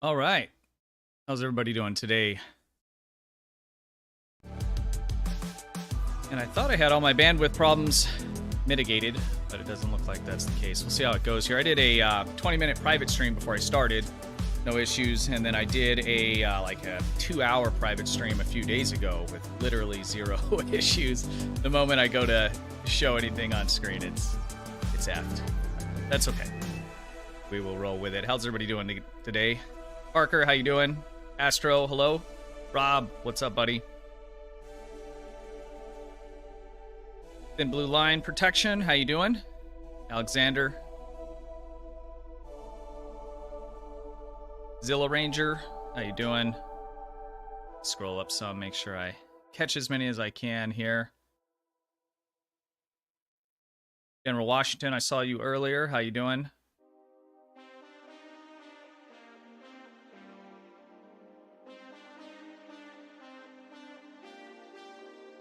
All right. How's everybody doing today? And I thought I had all my bandwidth problems mitigated, but it doesn't look like that's the case. We'll see how it goes here. I did a 20-minute private stream before I started. No issues. And then I did a like a 2-hour private stream a few days ago with literally 0 issues. The moment I go to show anything on screen, it's effed. That's okay. We will roll with it. How's everybody doing today? Parker, how you doing? Astro, hello. Rob, what's up, buddy? Thin Blue Line Protection, how you doing? Alexander. Zilla Ranger, how you doing? Scroll up some, make sure I catch as many as I can here. General Washington, I saw you earlier. How you doing?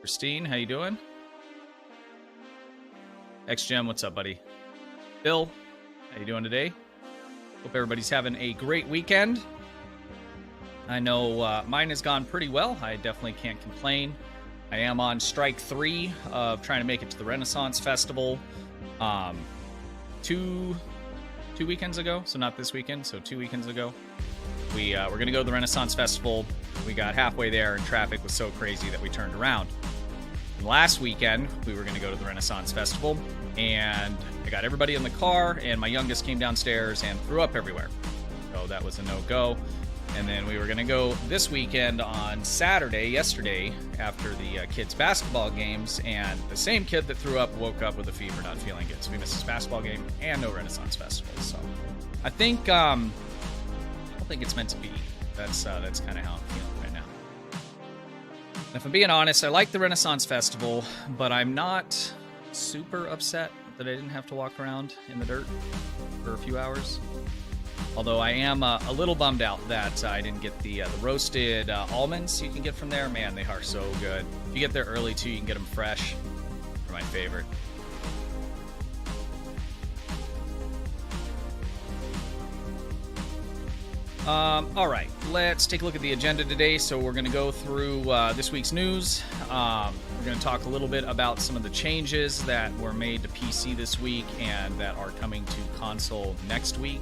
Christine, how you doing? XGem, what's up, buddy? Bill, how you doing today? Hope everybody's having a great weekend. I know mine has gone pretty well. I definitely can't complain. I am on strike 3 of trying to make it to the Renaissance Festival. 2 weekends ago, so not this weekend, so 2 weekends ago. We're going to go to the Renaissance Festival. We got halfway there and traffic was so crazy that we turned around. And last weekend, we were going to go to the Renaissance Festival, and I got everybody in the car, and my youngest came downstairs and threw up everywhere. So that was a no-go. And then we were going to go this weekend on Saturday, yesterday, after the kids' basketball games, and the same kid that threw up woke up with a fever, not feeling good. So we missed his basketball game and no Renaissance Festival. So I think, I don't think it's meant to be. That's kind of how I'm feeling right now. And if I'm being honest, I like the Renaissance Festival, but I'm not super upset that I didn't have to walk around in the dirt for a few hours. Although I am a little bummed out that I didn't get the roasted almonds you can get from there. Man, they are so good. If you get there early, too, you can get them fresh. They're my favorite. All right, let's take a look at the agenda today. So we're going to go through this week's news. We're going to talk a little bit about some of the changes that were made to PC this week and that are coming to console next week.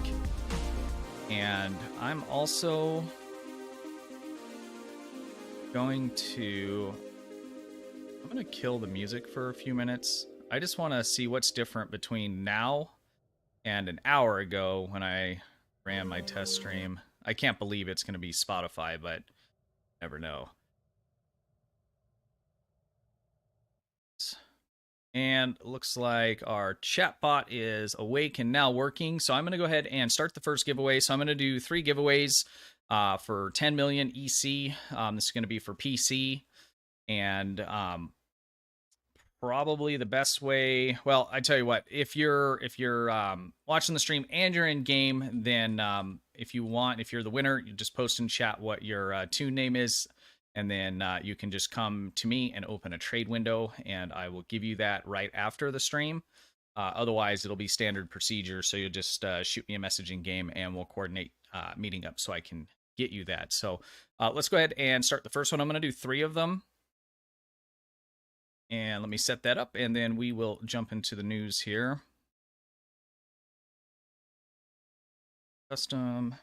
And I'm also going to kill the music for a few minutes. I just want to see what's different between now and an hour ago when I ran my test stream. I can't believe it's going to be Spotify, but never know. And looks like our chatbot is awake and now working. So I'm going to go ahead and start the first giveaway. So I'm going to do 3 giveaways for 10 million EC. This is going to be for PC. And probably the best way, well, I tell you what, if you're watching the stream and you're in game, then if you're the winner, you just post in chat what your tune name is, and then you can just come to me and open a trade window, and I will give you that right after the stream. Otherwise, it'll be standard procedure, so you'll just shoot me a message in game, and we'll coordinate meeting up so I can get you that. So let's go ahead and start the first one. I'm going to do 3 of them. And let me set that up, and then we will jump into the news here. Custom.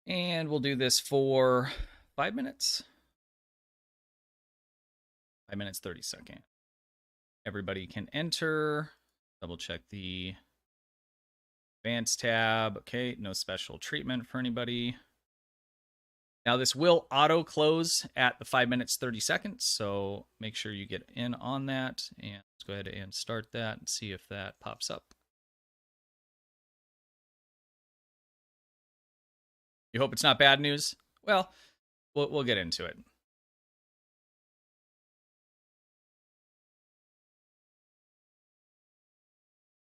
And we'll do this for 5 minutes. 5 minutes, 30 seconds. Everybody can enter. Double check the advanced tab. Okay, no special treatment for anybody. Now this will auto close at the 5 minutes, 30 seconds. So make sure you get in on that. And let's go ahead and start that and see if that pops up. You hope it's not bad news? Well, we'll get into it.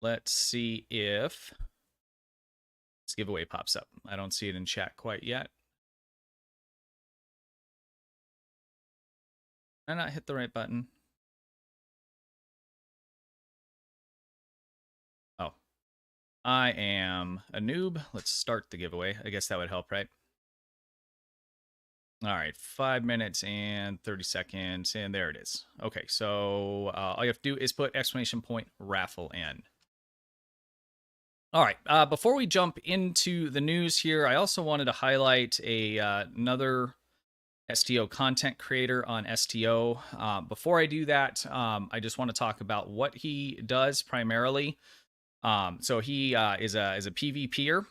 Let's see if this giveaway pops up. I don't see it in chat quite yet. Did I not hit the right button? Oh. I am a noob. Let's start the giveaway. I guess that would help, right? All right, 5 minutes and 30 seconds, and there it is. Okay, so all you have to do is put exclamation point raffle in. All right, before we jump into the news here, I also wanted to highlight another STO content creator on STO. Before I do that, I just want to talk about what he does primarily. So he is a PvPer,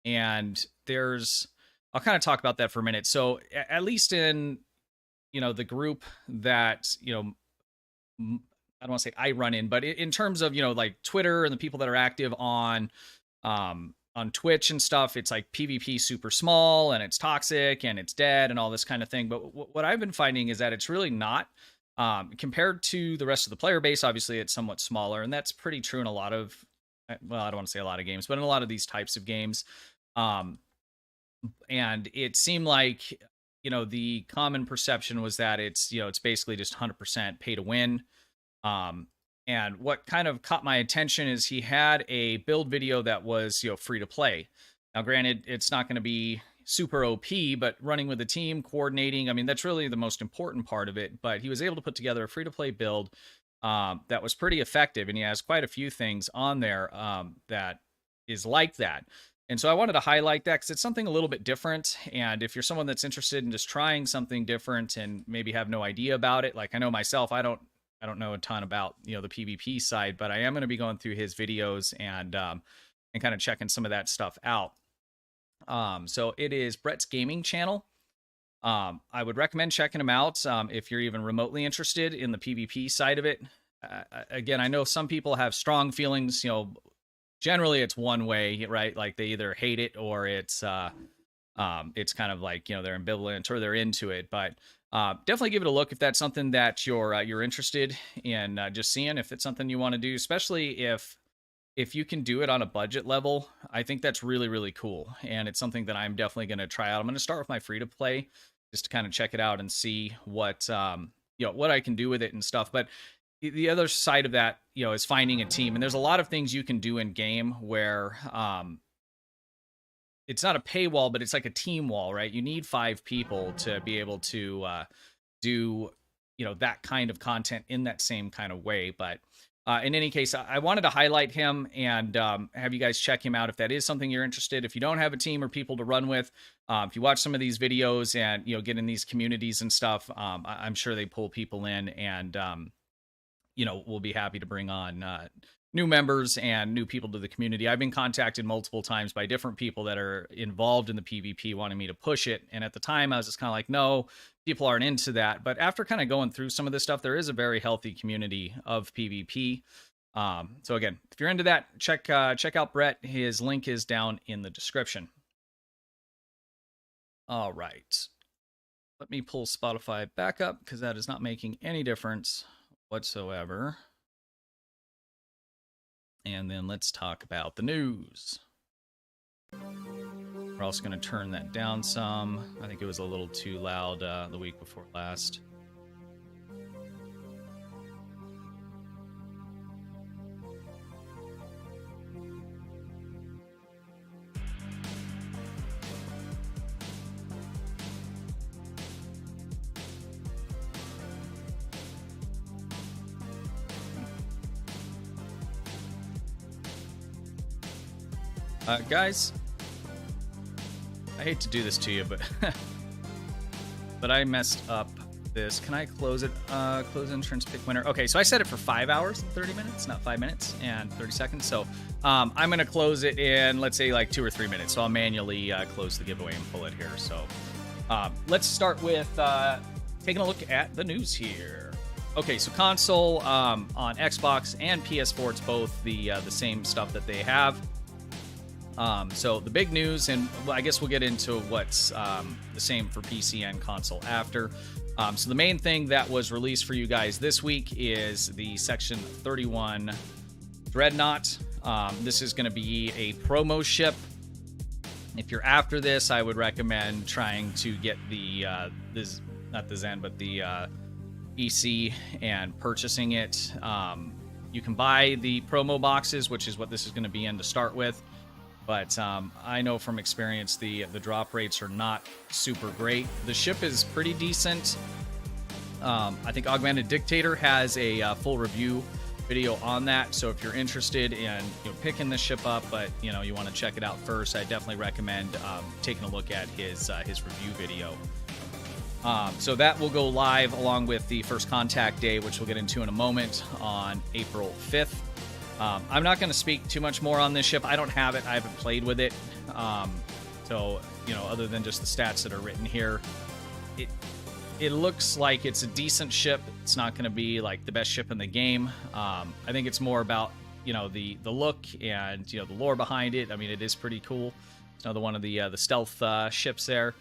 and I'll kind of talk about that for a minute. So at least in, the group that, I don't want to say I run in, but in terms of, like Twitter and the people that are active on Twitch and stuff, it's like PvP super small and it's toxic and it's dead and all this kind of thing. But what I've been finding is that it's really not. Compared to the rest of the player base, obviously it's somewhat smaller, and that's pretty true in a lot of, well, I don't want to say a lot of games, but in a lot of these types of games. And it seemed like, the common perception was that it's basically just 100% pay to win. And what kind of caught my attention is he had a build video that was, free to play. Now, granted, it's not going to be super OP, but running with a team, coordinating, I mean, that's really the most important part of it. But he was able to put together a free to play build that was pretty effective. And he has quite a few things on there that is like that. And so I wanted to highlight that because it's something a little bit different. And if you're someone that's interested in just trying something different and maybe have no idea about it, like I know myself, I don't know a ton about, the PvP side, but I am going to be going through his videos and kind of checking some of that stuff out. So it is Bret's gaming channel. I would recommend checking him out if you're even remotely interested in the PvP side of it. Again, I know some people have strong feelings, generally it's one way, right? Like they either hate it or it's kind of like, they're ambivalent or they're into it, but definitely give it a look if that's something that you're interested in just seeing, if it's something you want to do, especially if you can do it on a budget level. I think that's really, really cool. And it's something that I'm definitely going to try out. I'm going to start with my free to play just to kind of check it out and see what what I can do with it and stuff. But the other side of that, is finding a team. And there's a lot of things you can do in game where it's not a paywall, but it's like a team wall, right? You need 5 people to be able to do that kind of content in that same kind of way. But in any case, I wanted to highlight him and have you guys check him out if that is something you're interested. If you don't have a team or people to run with, if you watch some of these videos and get in these communities and stuff, I'm sure they pull people in, and we'll be happy to bring on new members and new people to the community. I've been contacted multiple times by different people that are involved in the PvP wanting me to push it. And at the time I was just kind of like, no, people aren't into that. But after kind of going through some of this stuff, there is a very healthy community of PvP. So again, if you're into that, check out Bret. His link is down in the description. All right. Let me pull Spotify back up because that is not making any difference whatsoever. And then let's talk about the news. We're also going to turn that down some. I think it was a little too loud the week before last. Guys, I hate to do this to you, but I messed up this. Can I close it? Close entrance, pick winner. Okay, so I set it for 5 hours and 30 minutes, not 5 minutes and 30 seconds. So I'm going to close it in, let's say, like 2 or 3 minutes. So I'll manually close the giveaway and pull it here. So let's start with taking a look at the news here. Okay, so console on Xbox and PS4, it's both the same stuff that they have. So the big news, and I guess we'll get into what's the same for PC and console after. So the main thing that was released for you guys this week is the Section 31 Dreadnought. This is going to be a promo ship. If you're after this, I would recommend trying to get the not the Zen, but the EC and purchasing it. You can buy the promo boxes, which is what this is going to be in to start with. But I know from experience the drop rates are not super great. The ship is pretty decent. I think Augmented Dictator has a full review video on that. So if you're interested in picking this ship up, but you want to check it out first, I definitely recommend taking a look at his review video. So that will go live along with the First Contact Day, which we'll get into in a moment, on April 5th. I'm not going to speak too much more on this ship. I don't have it. I haven't played with it. So, other than just the stats that are written here, it looks like it's a decent ship. It's not going to be like the best ship in the game. I think it's more about, the look and, the lore behind it. I mean, it is pretty cool. It's another one of the stealth ships there.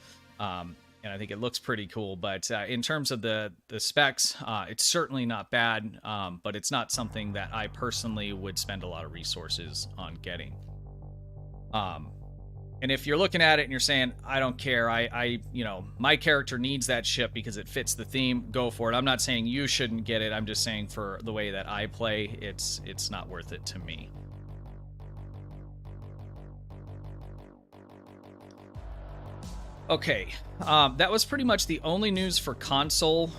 And I think it looks pretty cool. But in terms of the specs, it's certainly not bad, but it's not something that I personally would spend a lot of resources on getting. And if you're looking at it and you're saying, I don't care, my character needs that ship because it fits the theme, go for it. I'm not saying you shouldn't get it. I'm just saying for the way that I play, it's not worth it to me. Okay, that was pretty much the only news for console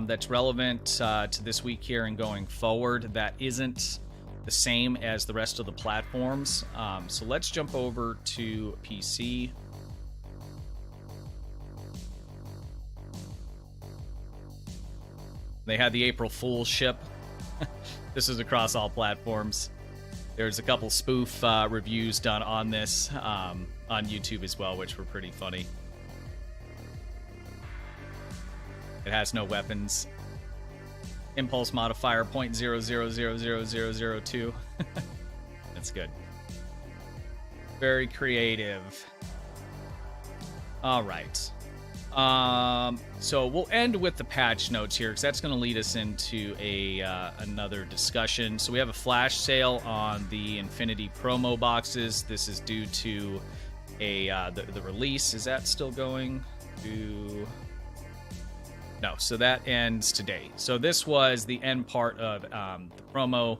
that's relevant to this week here and going forward that isn't the same as the rest of the platforms. So let's jump over to PC. They had the April Fool's ship. This is across all platforms. There's a couple spoof reviews done on this on YouTube as well, which were pretty funny. It has no weapons. Impulse modifier 0.00000002. That's good. Very creative. All right. So we'll end with the patch notes here because that's going to lead us into another discussion. So we have a flash sale on the Infinity promo boxes. This is due to the release. Is that still going? No, so that ends today. So this was the end part of the promo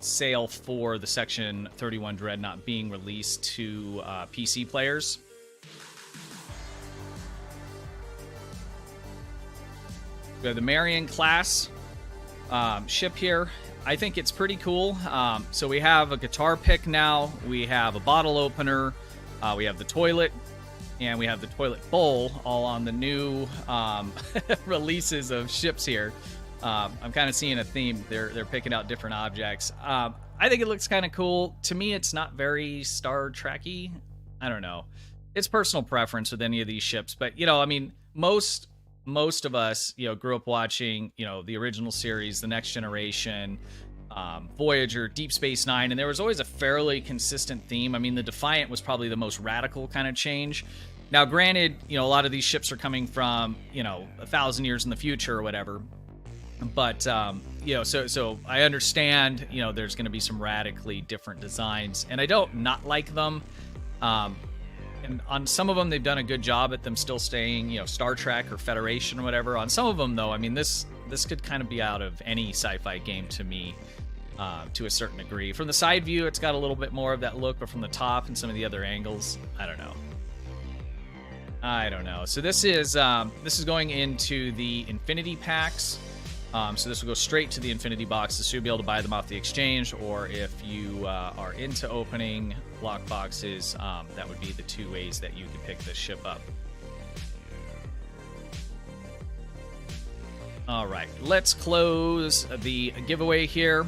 sale for the Section 31 Dreadnought being released to PC players. We have the Marion class ship here. I think it's pretty cool. So we have a guitar pick now. We have a bottle opener. We have the toilet. And we have the toilet bowl, all on the new releases of ships here. I'm kind of seeing a theme. They're picking out different objects. I think it looks kind of cool. To me, it's not very Star Trek-y. I don't know. It's personal preference with any of these ships. But, you know, I mean, most of us, you know, grew up watching, you know, the original series, The Next Generation, Voyager, Deep Space Nine, and there was always a fairly consistent theme. I mean, the Defiant was probably the most radical kind of change. Now, granted, you know, a lot of these ships are coming from, you know, 1,000 years in the future or whatever. But, you know, so I understand, you know, there's going to be some radically different designs, and I don't not like them. And on some of them, they've done a good job at them still staying, you know, Star Trek or Federation or whatever. On some of them, though, I mean, this could kind of be out of any sci-fi game to me, to a certain degree. From the side view, it's got a little bit more of that look, but from the top and some of the other angles, I don't know. So this is going into the Infinity packs. So this will go straight to the Infinity boxes. So you'll be able to buy them off the exchange, or if you are into opening lock boxes, that would be the two ways that you can pick this ship up. All right, let's close the giveaway here,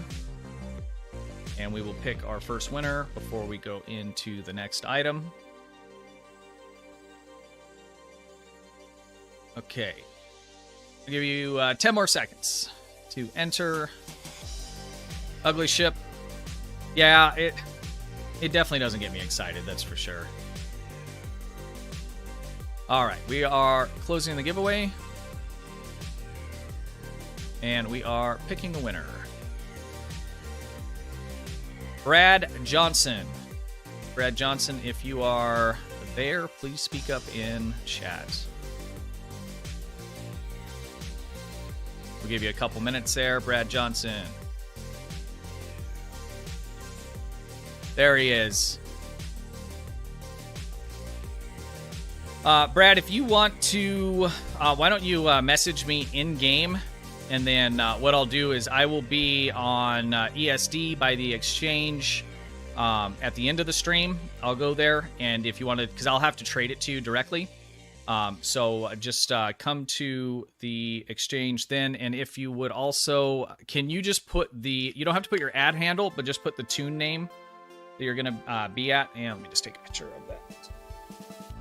and we will pick our first winner before we go into the next item. Okay. I'll give you 10 more seconds to enter. Ugly ship. Yeah, it definitely doesn't get me excited, that's for sure. All right, we are closing the giveaway. And we are picking the winner. Brad Johnson. Brad Johnson, if you are there, please speak up in chat. We'll give you a couple minutes there, Brad Johnson. There he is. Brad, if you want to, why don't you message me in-game? And then what I'll do is I will be on ESD by the exchange at the end of the stream. I'll go there, and if you want to, because I'll have to trade it to you directly. So just come to the exchange then, and if you would also, can you just put you don't have to put your ad handle, but just put the tune name that you're going to be at. And let me just take a picture of that.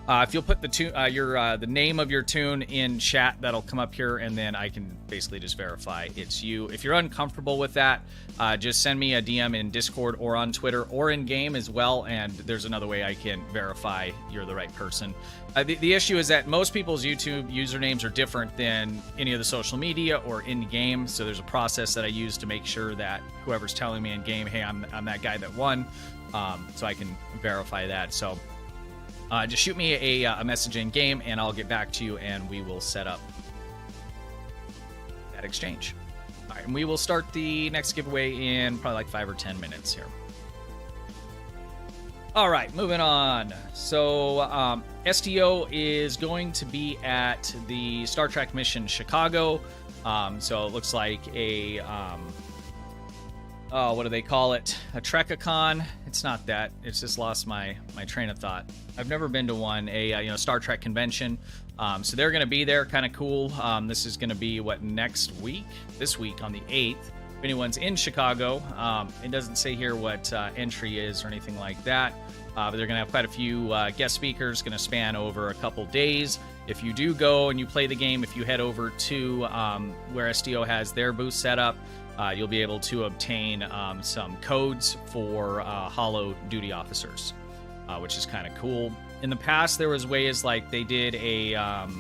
If you'll put the tune, the name of your tune in chat, that'll come up here, and then I can basically just verify it's you. If you're uncomfortable with that, just send me a DM in Discord or on Twitter or in game as well, and there's another way I can verify you're the right person. The issue is that most people's YouTube usernames are different than any of the social media or in game, so there's a process that I use to make sure that whoever's telling me in game, hey, I'm that guy that won, so I can verify that. So. Just shoot me a message in game, and I'll get back to you, and we will set up that exchange. All right, and we will start the next giveaway in probably like 5 or 10 minutes here. All right, moving on. So STO is going to be at the Star Trek mission Chicago. So it looks like a what do they call it? A Trekicon. It's not that. It's just lost my train of thought. I've never been to one, Star Trek convention. So they're going to be there, kind of cool. This is going to be, next week? This week on the 8th. If anyone's in Chicago, it doesn't say here what entry is or anything like that. But they're going to have quite a few guest speakers, going to span over a couple days. If you do go and you play the game, if you head over to where STO has their booth set up, you'll be able to obtain some codes for Holo duty officers, which is kind of cool. In the past, there was ways like they did a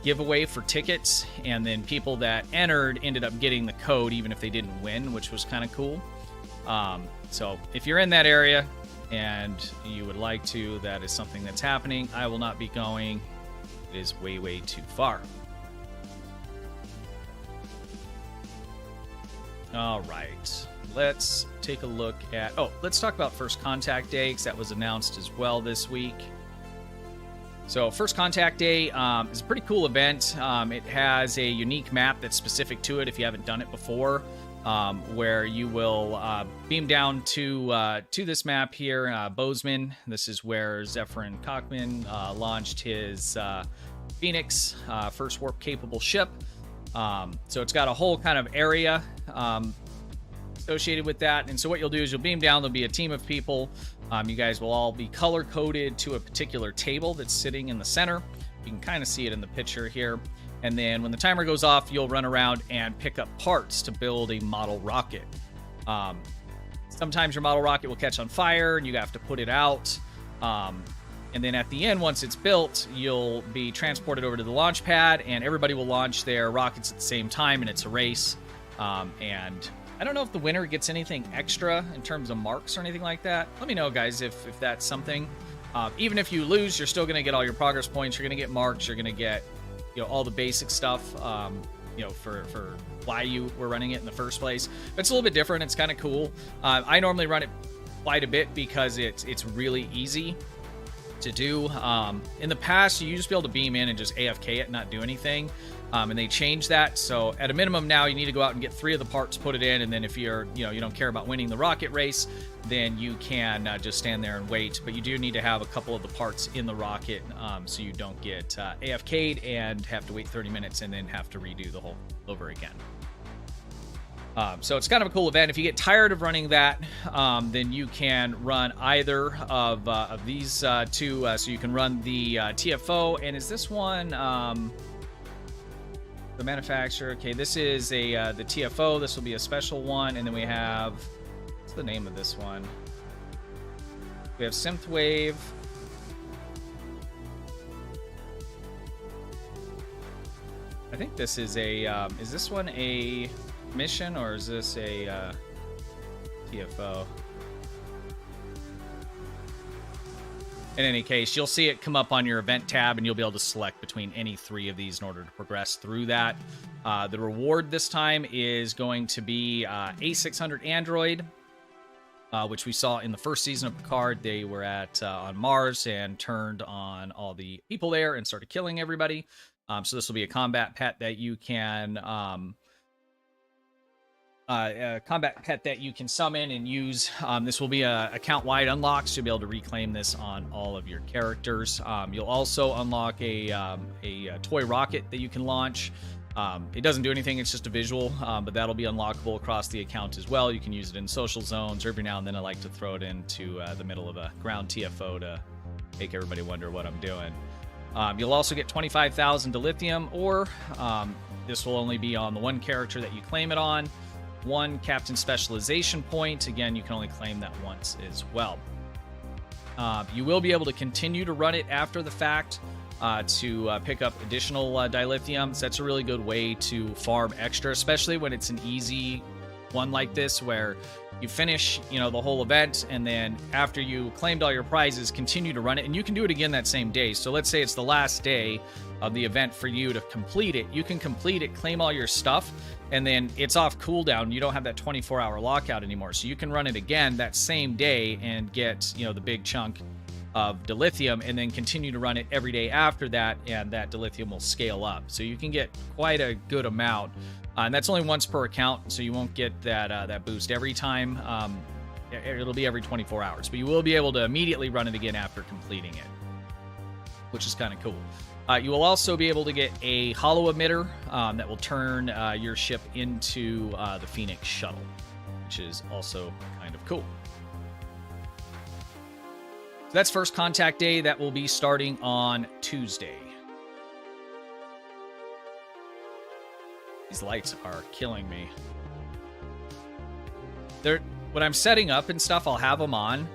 giveaway for tickets, and then people that entered ended up getting the code even if they didn't win, which was kind of cool. So if you're in that area and you would like to, that is something that's happening. I will not be going. It is way, way too far. All right, let's take a look at... Oh, let's talk about First Contact Day, because that was announced as well this week. So First Contact Day is a pretty cool event. It has a unique map that's specific to it if you haven't done it before, where you will beam down to this map here, Bozeman. This is where Zephyrin Cockman launched his Phoenix, first warp-capable ship. So it's got a whole kind of area associated with that. And so what you'll do is you'll beam down. There'll be a team of people. You guys will all be color-coded to a particular table that's sitting in the center. You can kind of see it in the picture here. And then when the timer goes off, you'll run around and pick up parts to build a model rocket. Sometimes your model rocket will catch on fire and you have to put it out. And then at the end, once it's built, you'll be transported over to the launch pad, and everybody will launch their rockets at the same time, and it's a race. And I don't know if the winner gets anything extra in terms of marks or anything like that. Let me know, guys, if that's something. Even if you lose, you're still going to get all your progress points. You're going to get marks. You're going to get, all the basic stuff, for why you were running it in the first place. But it's a little bit different. It's kind of cool. I normally run it quite a bit because it's really easy to do. In the past, you used to be able to beam in and just AFK it, not do anything, and they changed that. So at a minimum now, you need to go out and get 3 of the parts, put it in, and then if you're you don't care about winning the rocket race, then you can just stand there and wait. But you do need to have a couple of the parts in the rocket, so you don't get AFK'd and have to wait 30 minutes and then have to redo the whole over again. So it's kind of a cool event. If you get tired of running that, then you can run either of these two. So you can run the TFO, and is this one the manufacturer? Okay, this is the TFO. This will be a special one, and then we have, what's the name of this one? We have Synthwave. I think this is a. Is this one a mission, or is this a TFO? In any case, you'll see it come up on your event tab, and you'll be able to select between any 3 of these in order to progress through that. The reward this time is going to be A600 Android, which we saw in the first season of Picard. They were on Mars and turned on all the people there and started killing everybody. So this will be a combat pet that you can summon and use. This will be a account-wide unlock, so you'll be able to reclaim this on all of your characters. You'll also unlock a toy rocket that you can launch. It doesn't do anything, it's just a visual, but that'll be unlockable across the account as well. You can use it in social zones, or every now and then I like to throw it into the middle of a ground TFO to make everybody wonder what I'm doing. You'll also get 25,000 dilithium, or this will only be on the one character that you claim it on. 1 captain specialization point. Again, you can only claim that once as well. You will be able to continue to run it after the fact to pick up additional dilithium. So that's a really good way to farm extra, especially when it's an easy one like this, where you finish, the whole event, and then after you claimed all your prizes, continue to run it, and you can do it again that same day. So let's say it's the last day of the event for you to complete it. You can complete it, claim all your stuff, and then it's off cooldown. You don't have that 24-hour lockout anymore. So you can run it again that same day and get, the big chunk of dilithium, and then continue to run it every day after that, and that dilithium will scale up. So you can get quite a good amount. And that's only once per account, so you won't get that boost every time. It'll be every 24 hours, but you will be able to immediately run it again after completing it, which is kind of cool. You will also be able to get a holo emitter that will turn your ship into the Phoenix shuttle, which is also kind of cool. So that's First Contact Day. That will be starting on Tuesday. These lights are killing me. When I'm setting up and stuff, I'll have them on.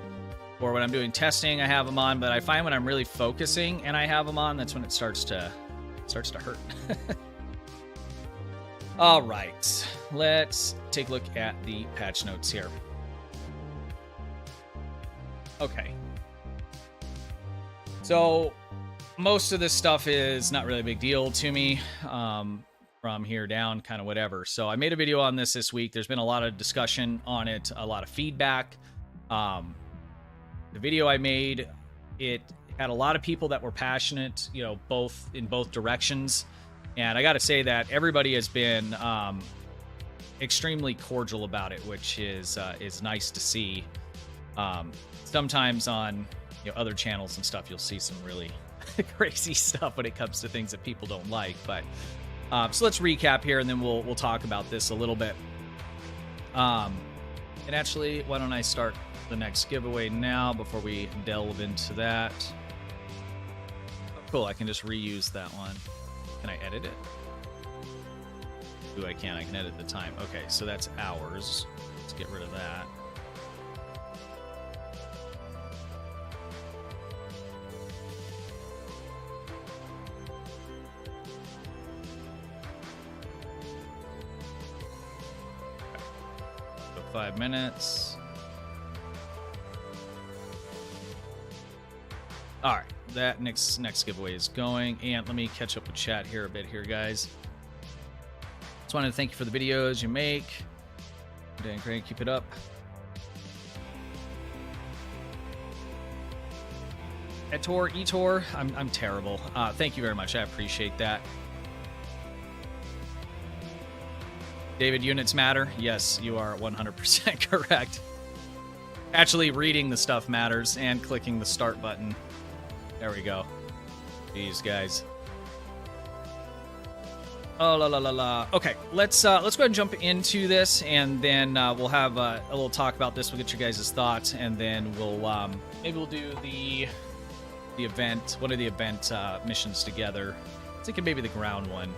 Or when I'm doing testing, I have them on. But I find when I'm really focusing and I have them on, that's when it starts to hurt. All right. Let's take a look at the patch notes here. Okay. So most of this stuff is not really a big deal to me. From here down, kind of whatever. So I made a video on this week. There's been a lot of discussion on it, a lot of feedback. The video I made, it had a lot of people that were passionate, you know, both in both directions. And I got to say that everybody has been extremely cordial about it, which is nice to see. Sometimes on other channels and stuff, you'll see some really crazy stuff when it comes to things that people don't like. But so let's recap here, and then we'll talk about this a little bit. And actually, why don't I start the next giveaway now before we delve into that? Oh, cool, I can just reuse that one. Can I edit it? Ooh, I can. I can edit the time. Okay, so that's hours. Let's get rid of that. So 5 minutes. All right, that next giveaway is going, and let me catch up with chat here a bit here, guys. Just wanted to thank you for the videos you make. Doing great, keep it up. Etor, I'm terrible. Thank you very much, I appreciate that. David, units matter. Yes, you are 100% correct. Actually, reading the stuff matters, and clicking the start button. There we go. These guys. Oh la la la la. Okay, let's go ahead and jump into this, and then we'll have a little talk about this. We'll get your guys' thoughts, and then we'll maybe we'll do the event, one of the event missions together. I was thinking maybe the ground one.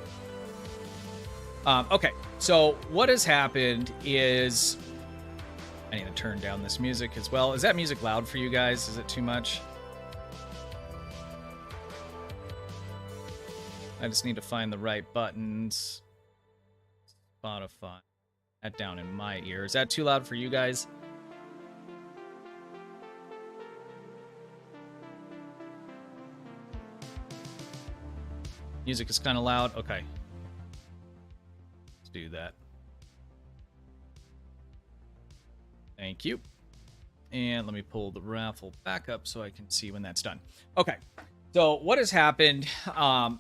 Okay, so what has happened is I need to turn down this music as well. Is that music loud for you guys? Is it too much? I just need to find the right buttons. Spotify. That down in my ear. Is that too loud for you guys? Music is kind of loud. Okay. Let's do that. Thank you. And let me pull the raffle back up so I can see when that's done. Okay. So what has happened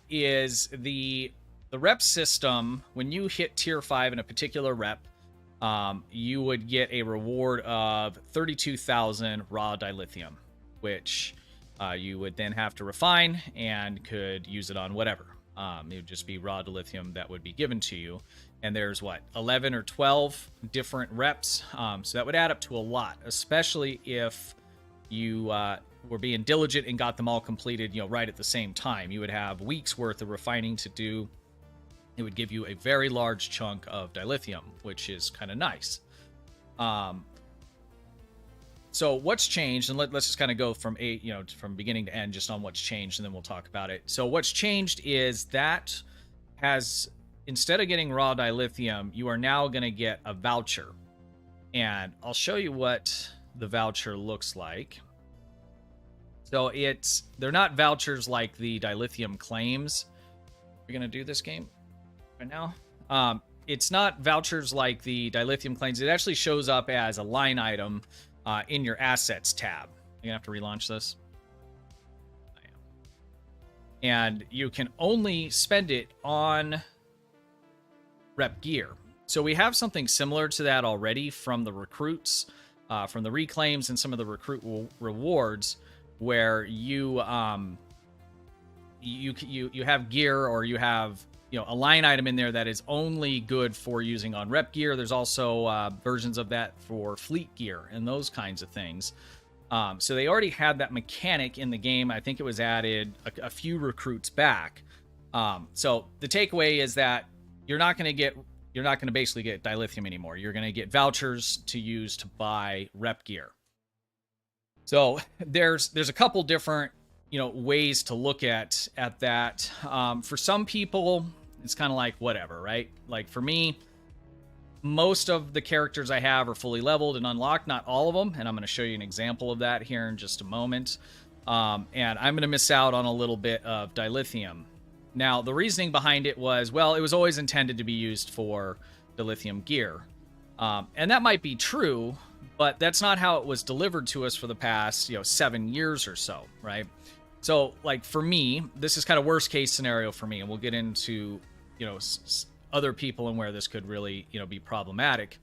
is the rep system, when you hit tier 5 in a particular rep, you would get a reward of 32,000 raw dilithium, which you would then have to refine and could use it on whatever. It would just be raw dilithium that would be given to you. And there's, what, 11 or 12 different reps. So that would add up to a lot, especially if you were being diligent and got them all completed, right at the same time. You would have weeks worth of refining to do. It would give you a very large chunk of dilithium, which is kind of nice. So what's changed, and let's just kind of go from from beginning to end just on what's changed, and then we'll talk about it. So what's changed is that has, instead of getting raw dilithium, you are now going to get a voucher. And I'll show you what the voucher looks like. So they're not vouchers like the dilithium claims. We're going to do this game right now. It's not vouchers like the dilithium claims. It actually shows up as a line item in your assets tab. You're going to have to relaunch this. I am. And you can only spend it on rep gear. So we have something similar to that already from the recruits, from the reclaims and some of the recruit rewards, where you have gear, or you have a line item in there that is only good for using on rep gear. There's also versions of that for fleet gear and those kinds of things. So they already had that mechanic in the game. I think it was added a few recruits back. So the takeaway is that you're not going to basically get dilithium anymore. You're going to get vouchers to use to buy rep gear. So there's a couple different ways to look at that. For some people, it's kind of like whatever, right? Like for me, most of the characters I have are fully leveled and unlocked, not all of them, and I'm going to show you an example of that here in just a moment. And I'm going to miss out on a little bit of dilithium. Now, the reasoning behind it was, well, it was always intended to be used for dilithium gear. And that might be true, but that's not how it was delivered to us for the past, 7 years or so, right? So, like, for me, this is kind of worst case scenario for me, and we'll get into, other people and where this could really, be problematic.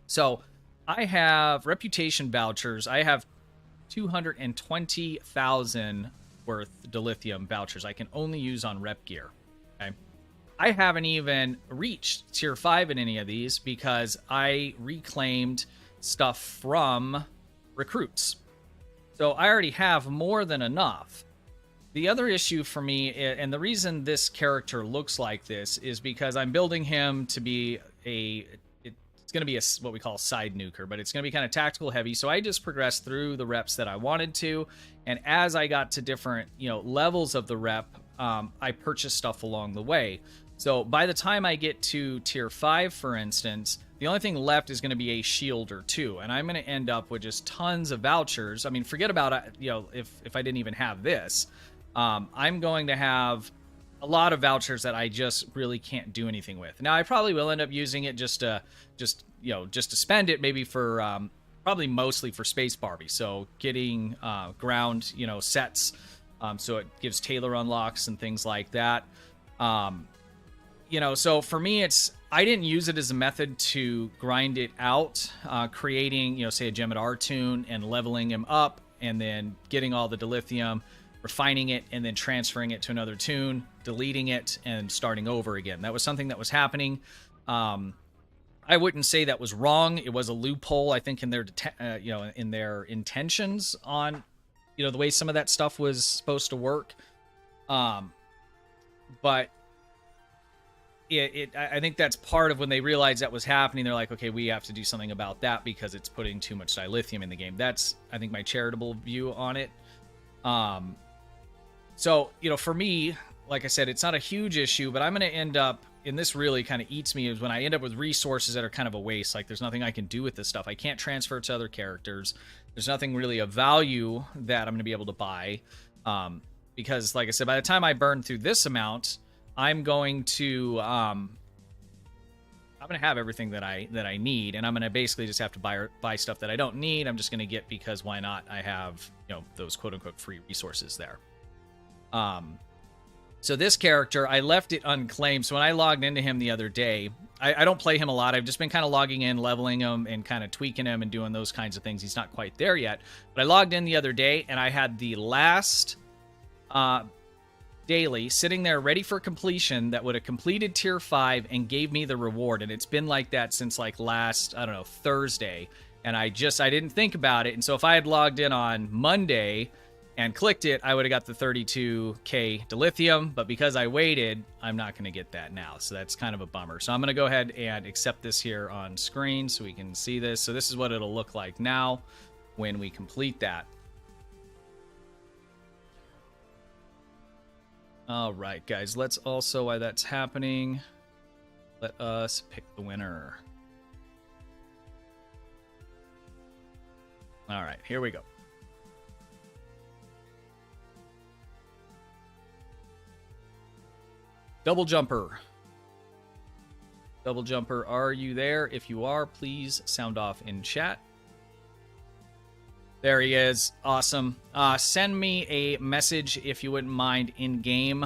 So, I have reputation vouchers. I have 220,000 worth dilithium vouchers I can only use on rep gear. Okay, I haven't even reached tier 5 in any of these because I reclaimed stuff from recruits. So I already have more than enough. The other issue for me, and the reason this character looks like this, is because I'm building him to be it's going to be what we call a side nuker, but it's going to be kind of tactical heavy. So I just progressed through the reps that I wanted to. And as I got to different, levels of the rep, I purchased stuff along the way. So by the time I get to tier 5, for instance, the only thing left is going to be a shield or 2. And I'm going to end up with just tons of vouchers. I mean, forget about, if I didn't even have this, I'm going to have a lot of vouchers that I just really can't do anything with. Now, I probably will end up using it just to spend it, maybe for probably mostly for Space Barbie. So getting ground, sets, so it gives Taylor unlocks and things like that. So for me, I didn't use it as a method to grind it out, creating, say a Gemidar tune and leveling him up, and then getting all the dilithium, refining it, and then transferring it to another tune, deleting it, and starting over again. That was something that was happening. I wouldn't say that was wrong. It was a loophole, I think, in their in their intentions on the way some of that stuff was supposed to work. But I think that's part of when they realized that was happening. They're like, okay, we have to do something about that because it's putting too much dilithium in the game. That's, I think, my charitable view on it. So, for me, like I said, it's not a huge issue, but I'm going to end up, and this really kind of eats me, is when I end up with resources that are kind of a waste. Like, there's nothing I can do with this stuff. I can't transfer it to other characters. There's nothing really of value that I'm going to be able to buy. Because, like I said, by the time I burn through this amount, I'm going to have everything that I need, and I'm going to basically just have to buy stuff that I don't need. I'm just going to get because why not? I have, those quote-unquote free resources there. So this character, I left it unclaimed. So when I logged into him the other day, I don't play him a lot. I've just been kind of logging in, leveling him, and kind of tweaking him and doing those kinds of things. He's not quite there yet. But I logged in the other day, and I had the last daily sitting there ready for completion that would have completed tier 5 and gave me the reward. And it's been like that since like last, I don't know, Thursday. And I didn't think about it. And so if I had logged in on Monday and clicked it, I would have got the 32k dilithium, but because I waited, I'm not going to get that now. So that's kind of a bummer. So I'm going to go ahead and accept this here on screen so we can see this. So this is what it'll look like now when we complete that. All right, guys, let's also, while that's happening, let us pick the winner. All right, here we go. Double Jumper. Double Jumper, are you there? If you are, please sound off in chat. There he is. Awesome. Send me a message if you wouldn't mind in-game.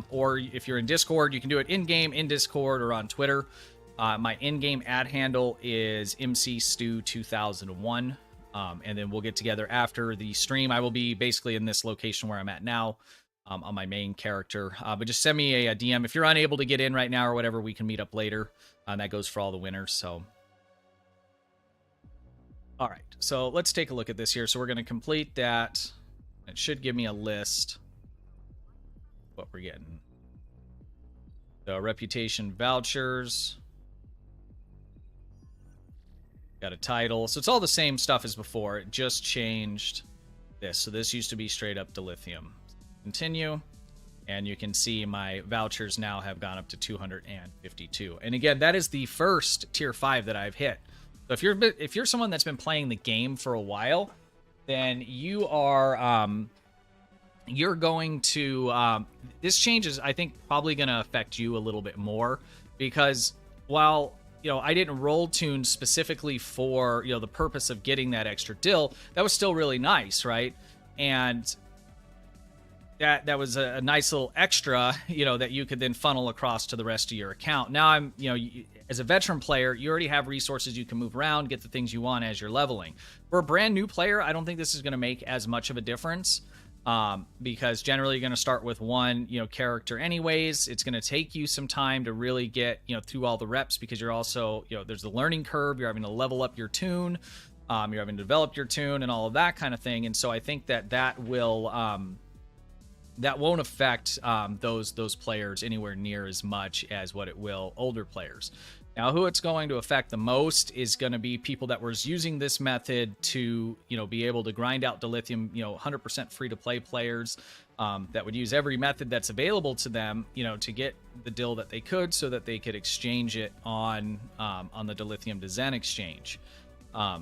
Or if you're in Discord, you can do it in-game, in Discord, or on Twitter. My in-game ad handle is MCStu2001. And then we'll get together after the stream. I will be basically in this location where I'm at now. On my main character, but just send me a DM if you're unable to get in right now or whatever. We can meet up later, and that goes for all the winners. So, all right, so let's take a look at this here. So we're going to complete that. It should give me a list of what we're getting. So reputation vouchers, got a title, so it's all the same stuff as before. It just changed this. So this used to be straight up dilithium. Continue, and you can see my vouchers now have gone up to 252. And again, that is the first tier 5 that I've hit. So if you're someone that's been playing the game for a while, then you are you're going to this change is, I think, probably going to affect you a little bit more, because while I didn't roll tune specifically for the purpose of getting that extra dill, that was still really nice, right? And that was a nice little extra, that you could then funnel across to the rest of your account. Now I'm, as a veteran player, you already have resources you can move around, get the things you want as you're leveling. For a brand new player, I don't think this is going to make as much of a difference, because generally you're going to start with one, character anyways. It's going to take you some time to really get, through all the reps, because you're also, there's the learning curve. You're having to level up your tune. You're having to develop your tune and all of that kind of thing. And so I think that will, that won't affect those players anywhere near as much as what it will older players. Now, who it's going to affect the most is going to be people that were using this method to, be able to grind out dilithium, 100% free-to-play players that would use every method that's available to them, to get the dill that they could, so that they could exchange it on the dilithium to Zen exchange.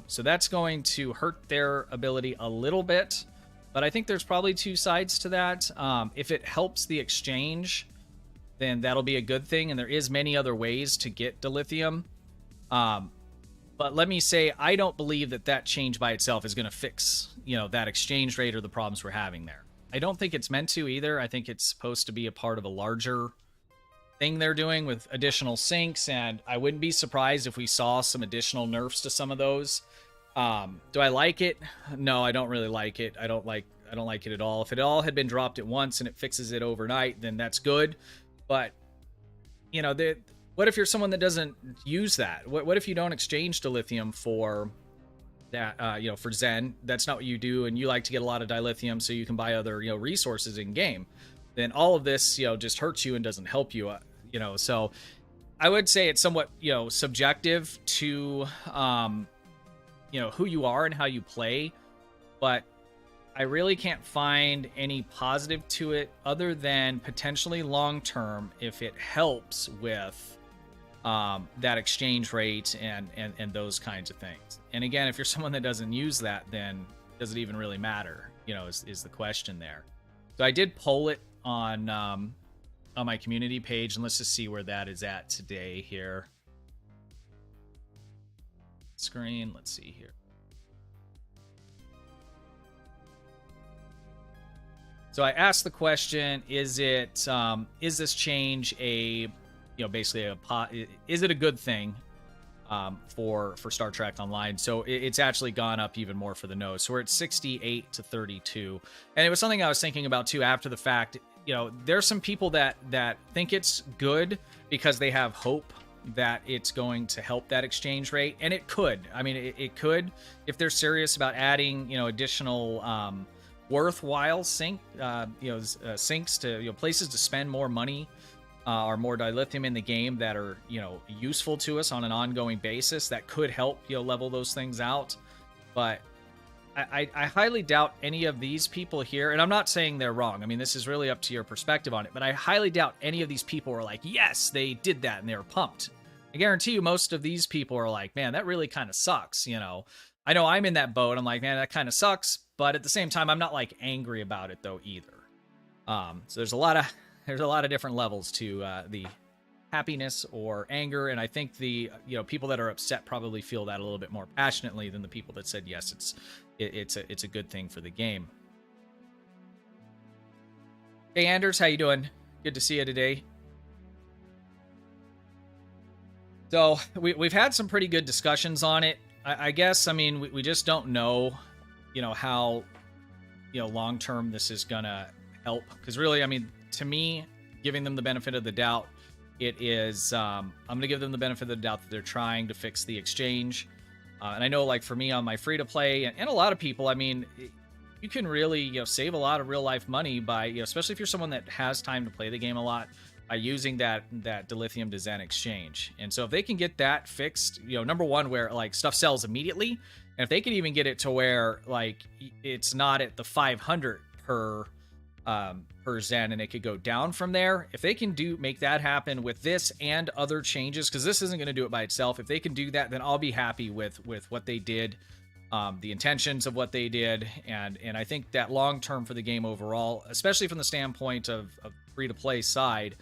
So that's going to hurt their ability a little bit. But I think there's probably two sides to that. If it helps the exchange, then that'll be a good thing. And there is many other ways to get dilithium. But let me say, I don't believe that change by itself is going to fix, that exchange rate or the problems we're having there. I don't think it's meant to either. I think it's supposed to be a part of a larger thing they're doing with additional sinks. And I wouldn't be surprised if we saw some additional nerfs to some of those. Do I like it? No, I don't really like it. I don't like it at all. If it all had been dropped at once and it fixes it overnight, then that's good. But what if you're someone that doesn't use that? What if you don't exchange dilithium for that? For Zen, that's not what you do, and you like to get a lot of dilithium so you can buy other resources in game. Then all of this just hurts you and doesn't help you. So I would say it's somewhat subjective to who you are and how you play, but I really can't find any positive to it other than potentially long term if it helps with that exchange rate and those kinds of things. And again, if you're someone that doesn't use that, then does it even really matter? Is the question there. So I did poll it on my community page, and let's just see where that is at today here. Screen, let's see here. So I asked the question, is this change basically is it a good thing for Star Trek Online? So it's actually gone up even more for the no. So we're at 68 to 32. And it was something I was thinking about too after the fact. There's some people that think it's good because they have hope that it's going to help that exchange rate, and it could. I mean, it could if they're serious about adding additional worthwhile sinks to places to spend more money or more dilithium in the game that are useful to us on an ongoing basis. That could help level those things out. But I highly doubt any of these people here, and I'm not saying they're wrong. I mean, this is really up to your perspective on it, but I highly doubt any of these people are like, yes, they did that and they were pumped. I guarantee you most of these people are like, man, that really kind of sucks. I know I'm in that boat. I'm like, man, that kind of sucks. But at the same time, I'm not like angry about it though either. So there's a lot of different levels to the happiness or anger, and I think the people that are upset probably feel that a little bit more passionately than the people that said yes, it's a good thing for the game. Hey Anders, how you doing? Good to see you today. So we've had some pretty good discussions on it. I guess, I mean, we just don't know, how, long term this is gonna help. Because really, I mean, to me, giving them the benefit of the doubt, it is, I'm gonna give them the benefit of the doubt that they're trying to fix the exchange. And I know, like for me on my free to play, and a lot of people, I mean, you can really, save a lot of real life money by, especially if you're someone that has time to play the game a lot, by using that dilithium to Zen exchange. And so if they can get that fixed, number one, where like stuff sells immediately, and if they can even get it to where like it's not at the 500 per Zen and it could go down from there, if they can make that happen with this and other changes, because this isn't going to do it by itself, if they can do that, then I'll be happy with what they did the intentions of what they did, and I think that long term for the game overall, especially from the standpoint of free-to-play side,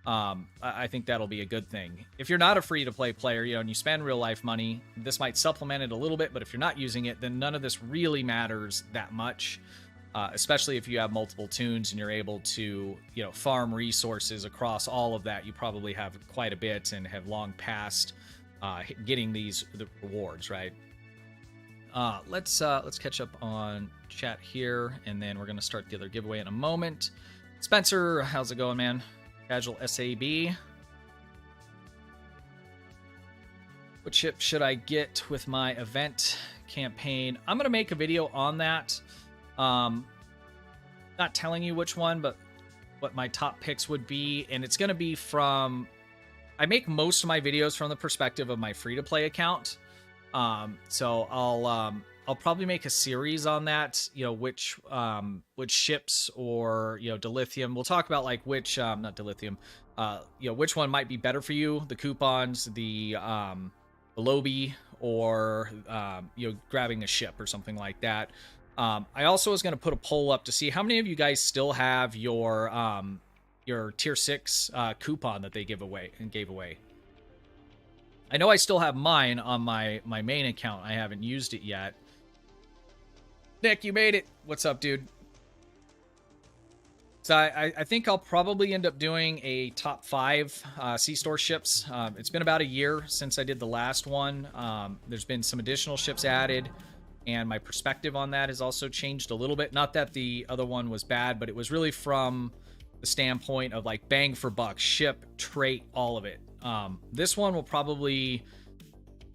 I think that'll be a good thing. If you're not a free-to-play player, and you spend real-life money, this might supplement it a little bit, but if you're not using it, then none of this really matters that much, especially if you have multiple tunes and you're able to, farm resources across all of that. You probably have quite a bit and have long passed getting the rewards, right? Let's catch up on chat here, and then we're going to start the other giveaway in a moment. Spencer, how's it going, man? CasualSAB. What chip should I get with my event campaign? I'm going to make a video on that. Not telling you which one, but what my top picks would be. And it's going to be from... I make most of my videos from the perspective of my free-to-play account. So I'll probably make a series on that, which ships or, dilithium. We'll talk about like which, not dilithium, which one might be better for you, the coupons, the lobby, or, grabbing a ship or something like that. I also was going to put a poll up to see how many of you guys still have your tier 6, coupon that they gave away. I know I still have mine on my main account. I haven't used it yet. Nick, you made it. What's up, dude? So I think I'll probably end up doing a top 5 C-Store ships. It's been about a year since I did the last one. There's been some additional ships added, and my perspective on that has also changed a little bit. Not that the other one was bad, but it was really from the standpoint of like bang for buck, ship, trait, all of it. This one will probably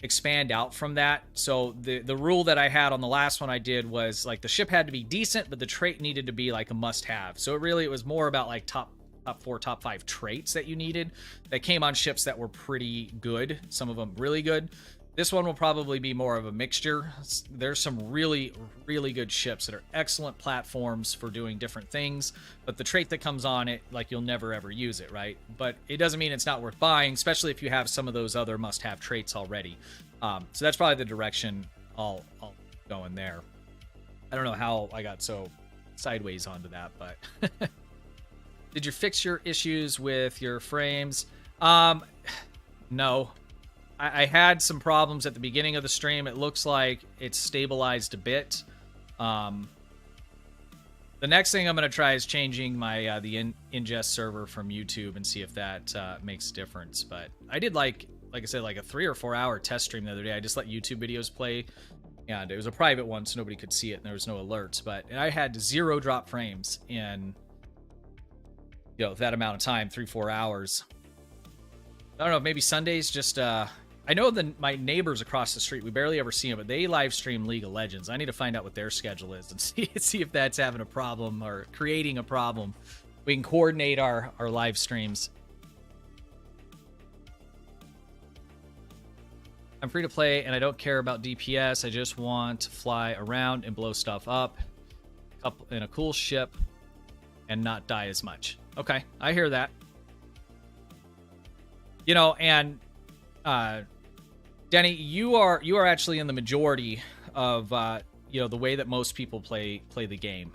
expand out from that. So the rule that I had on the last one I did was like the ship had to be decent, but the trait needed to be like a must-have. So it was more about like top 4, top 5 traits that you needed that came on ships that were pretty good. Some of them really good. This one will probably be more of a mixture. There's some really, really good ships that are excellent platforms for doing different things, but the trait that comes on it, like you'll never ever use it, right? But it doesn't mean it's not worth buying, especially if you have some of those other must-have traits already. So that's probably the direction I'll go in there. I don't know how I got so sideways onto that, but did you fix your issues with your frames? No. I had some problems at the beginning of the stream. It looks like it's stabilized a bit. The next thing I'm going to try is changing my the ingest server from YouTube and see if that makes a difference. But I did like I said, like a 3 or 4 hour test stream the other day. I just let YouTube videos play, and it was a private one, so nobody could see it, and there was no alerts. But I had 0 drop frames in that amount of time, 3-4 hours. I don't know, maybe Sundays just I know my neighbors across the street, we barely ever see them, but they live stream League of Legends. I need to find out what their schedule is and see if that's having a problem or creating a problem. We can coordinate our live streams. I'm free to play and I don't care about DPS. I just want to fly around and blow stuff up in a cool ship and not die as much. Okay, I hear that. And Denny, you are actually in the majority of the way that most people play the game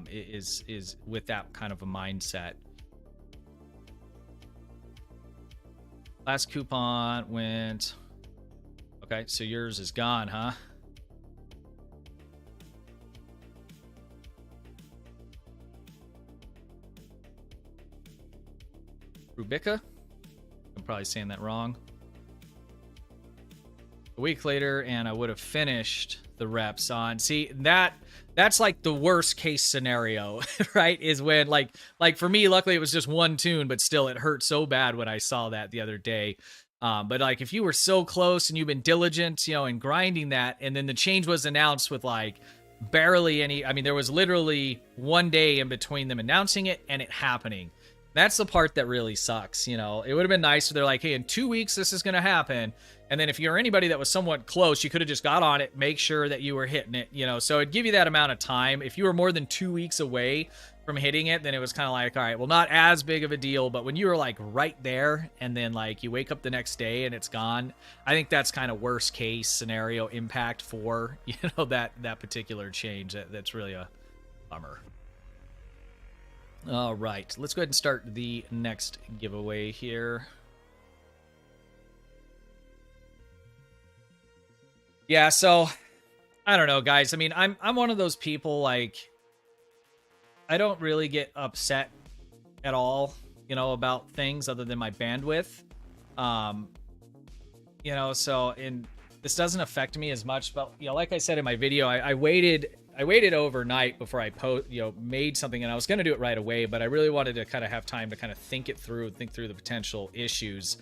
is with that kind of a mindset. Last coupon went. Okay, so yours is gone, huh? Rubicka? I'm probably saying that wrong. A week later, and I would have finished the reps on. See, that's like the worst case scenario, right? Is when like for me, luckily it was just one tune, but still it hurt so bad when I saw that the other day. But like if you were so close and you've been diligent, and grinding that, and then the change was announced with like barely any, I mean, there was literally one day in between them announcing it and it happening. That's the part that really sucks. You know, it would have been nice if they're like, hey, in 2 weeks, this is going to happen. And then if you're anybody that was somewhat close, you could have just got on it, make sure that you were hitting it, you know, so it'd give you that amount of time. If you were more than 2 weeks away from hitting it, then it was kind of like, all right, well, not as big of a deal. But when you were like right there and then like you wake up the next day and it's gone, I think that's kind of worst case scenario impact for, you know, that particular change. That's really a bummer. All right, let's go ahead and start the next giveaway here. Yeah, so I don't know, guys. I mean, I'm one of those people, like, I don't really get upset at all, you know, about things other than my bandwidth. You know, so this doesn't affect me as much, but you know, like I said in my video, I waited overnight before I made something, and I was going to do it right away, but I really wanted to kind of have time to kind of think through the potential issues.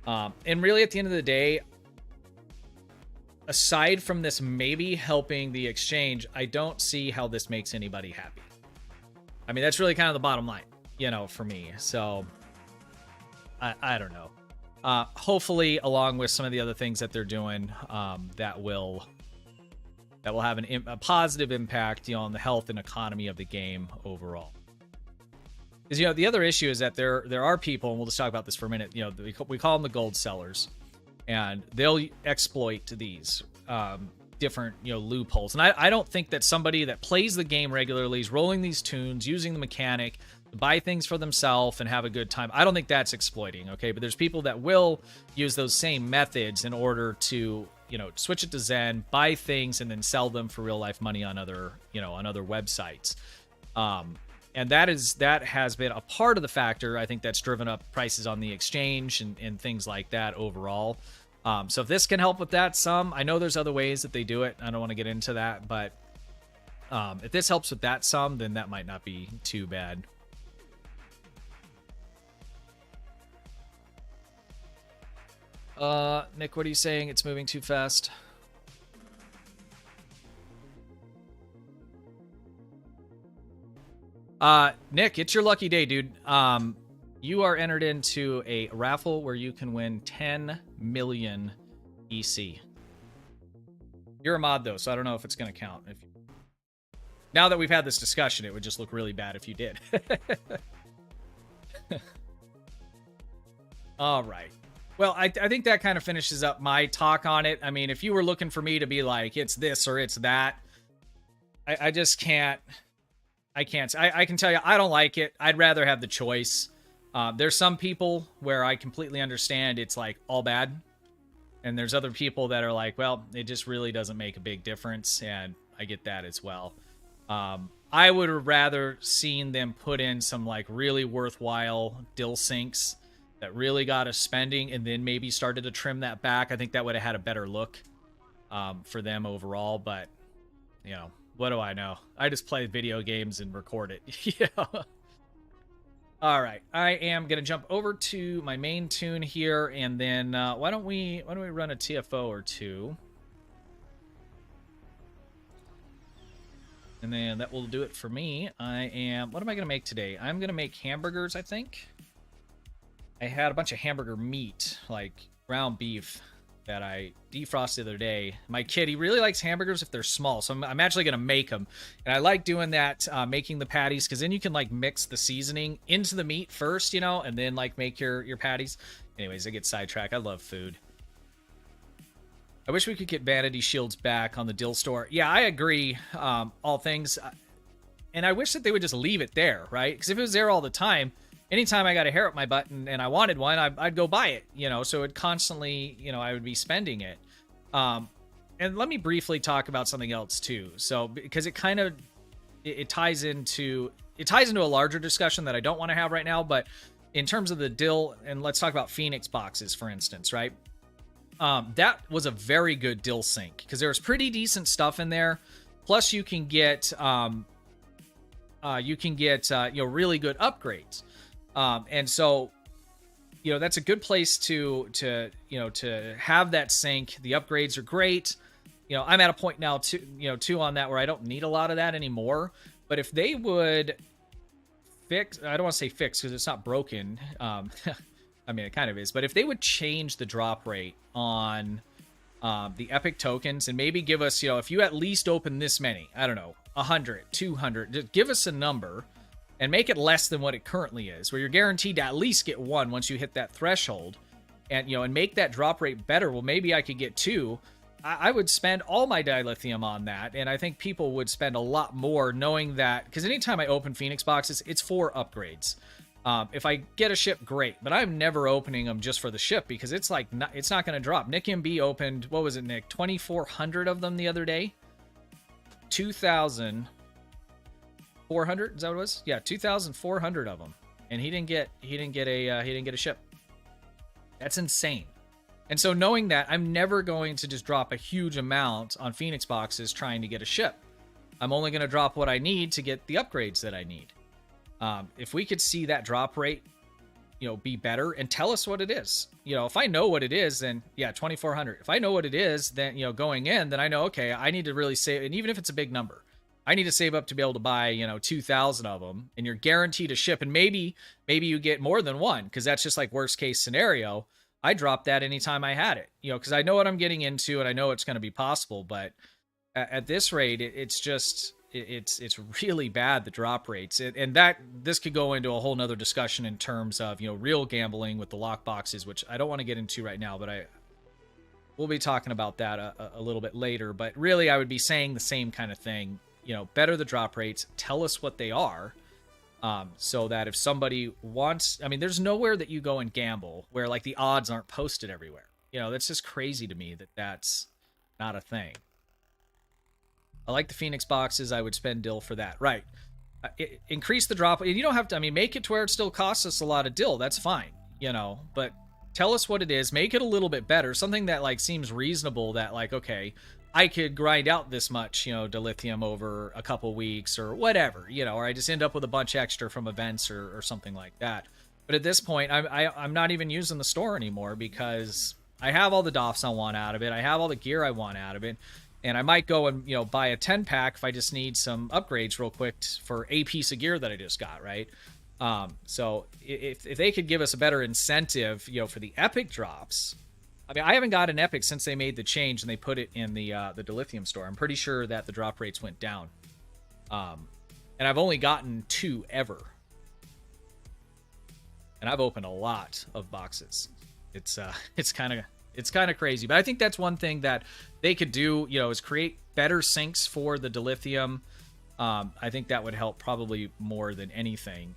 And really at the end of the day, aside from this maybe helping the exchange, I don't see how this makes anybody happy. I mean, that's really kind of the bottom line, you know, for me. So I don't know. Hopefully, along with some of the other things that they're doing, that will have a positive impact, you know, on the health and economy of the game overall. Because, you know, the other issue is that there are people, and we'll just talk about this for a minute. You know, we call them the gold sellers, and they'll exploit these different, you know, loopholes. And I don't think that somebody that plays the game regularly is rolling these tunes, using the mechanic to buy things for themselves and have a good time. I don't think that's exploiting, okay? But there's people that will use those same methods in order to, you know, switch it to Zen, buy things, and then sell them for real life money on other, you know, on other websites. And that has been a part of the factor, I think, that's driven up prices on the exchange and things like that overall. So if this can help with that some, I know there's other ways that they do it. I don't want to get into that, but if this helps with that some, then that might not be too bad. Nick, what are you saying? It's moving too fast. Nick, it's your lucky day, dude. You are entered into a raffle where you can win 10 million EC. You're a mod, though, so I don't know if it's going to count. Now that we've had this discussion, it would just look really bad if you did. All right. Well, I think that kind of finishes up my talk on it. I mean, if you were looking for me to be like, it's this or it's that, I just can't. I can't. I can tell you, I don't like it. I'd rather have the choice. There's some people where I completely understand it's like all bad. And there's other people that are like, well, it just really doesn't make a big difference. And I get that as well. I would have rather seen them put in some like really worthwhile dill sinks that really got us spending and then maybe started to trim that back. I think that would have had a better look for them overall. But, you know, what do I know? I just play video games and record it. Yeah. All right. I am going to jump over to my main tune here, and then why don't we run a TFO or two? And then that will do it for me. What am I going to make today? I'm going to make hamburgers, I think. I had a bunch of hamburger meat, like ground beef, that I defrosted the other day. My kid, he really likes hamburgers if they're small, so I'm actually going to make them. And I like doing that, making the patties, because then you can like mix the seasoning into the meat first, you know, and then like make your patties. Anyways, I get sidetracked. I love food. I wish we could get vanity shields back on the Dill store. Yeah, I agree. All things. And I wish that they would just leave it there, right? Because if it was there all the time, anytime I got a hair up my butt and I wanted one, I'd go buy it, you know, so it constantly, you know, I would be spending it. And let me briefly talk about something else too. So, because it kind of, it ties into a larger discussion that I don't want to have right now, but in terms of the Dill, and let's talk about Phoenix boxes, for instance, right? That was a very good Dill sink because there was pretty decent stuff in there. Plus you can get, you know, really good upgrades. And so, you know, that's a good place to have that sink. The upgrades are great. You know, I'm at a point now too on that where I don't need a lot of that anymore. But if they would fix, I don't want to say fix because it's not broken. I mean, it kind of is, but if they would change the drop rate on the epic tokens and maybe give us, if you at least open this many, I don't know, 100, 200, just give us a number and make it less than what it currently is, where you're guaranteed to at least get one once you hit that threshold, and and make that drop rate better. Well, maybe I could get two. I would spend all my dilithium on that, and I think people would spend a lot more knowing that, because anytime I open Phoenix boxes, it's for upgrades. If I get a ship, great, but I'm never opening them just for the ship because it's like it's not going to drop. Nick MB opened, what was it, Nick? 2,400 of them the other day. 2,400, is that what it was? Yeah, 2,400 of them, and he didn't get a ship. That's insane. And so knowing that, I'm never going to just drop a huge amount on Phoenix boxes trying to get a ship. I'm only going to drop what I need to get the upgrades that I need. If we could see that drop rate, be better and tell us what it is. If I know what it is, then yeah, 2,400. If I know what it is, then, going in, then I know, okay, I need to really save. And even if it's a big number, I need to save up to be able to buy, 2,000 of them, and you're guaranteed a ship. And maybe you get more than one, because that's just like worst case scenario. I dropped that anytime I had it, because I know what I'm getting into and I know it's going to be possible. But at this rate, it's just, it's really bad, the drop rates. And this could go into a whole nother discussion in terms of, real gambling with the lock boxes, which I don't want to get into right now, but we'll be talking about that a little bit later. But really, I would be saying the same kind of thing, better the drop rates, tell us what they are. So that if somebody wants, there's nowhere that you go and gamble where like the odds aren't posted everywhere. That's just crazy to me that that's not a thing. I like the Phoenix boxes. I would spend dill for that. Right. Increase the drop. You don't have to, make it to where it still costs us a lot of dill. That's fine, but tell us what it is. Make it a little bit better. Something that like seems reasonable, that like, okay, I could grind out this much, dilithium over a couple weeks or whatever, or I just end up with a bunch extra from events or something like that. But at this point, I'm not even using the store anymore because I have all the DOFs I want out of it. I have all the gear I want out of it. And I might go and, buy a 10-pack if I just need some upgrades real quick for a piece of gear that I just got, right? So if they could give us a better incentive, for the epic drops. I haven't got an epic since they made the change and they put it in the dilithium store. I'm pretty sure that the drop rates went down. And I've only gotten 2 ever. And I've opened a lot of boxes. It's kind of crazy. But I think that's one thing that they could do, is create better sinks for the dilithium. I think that would help probably more than anything.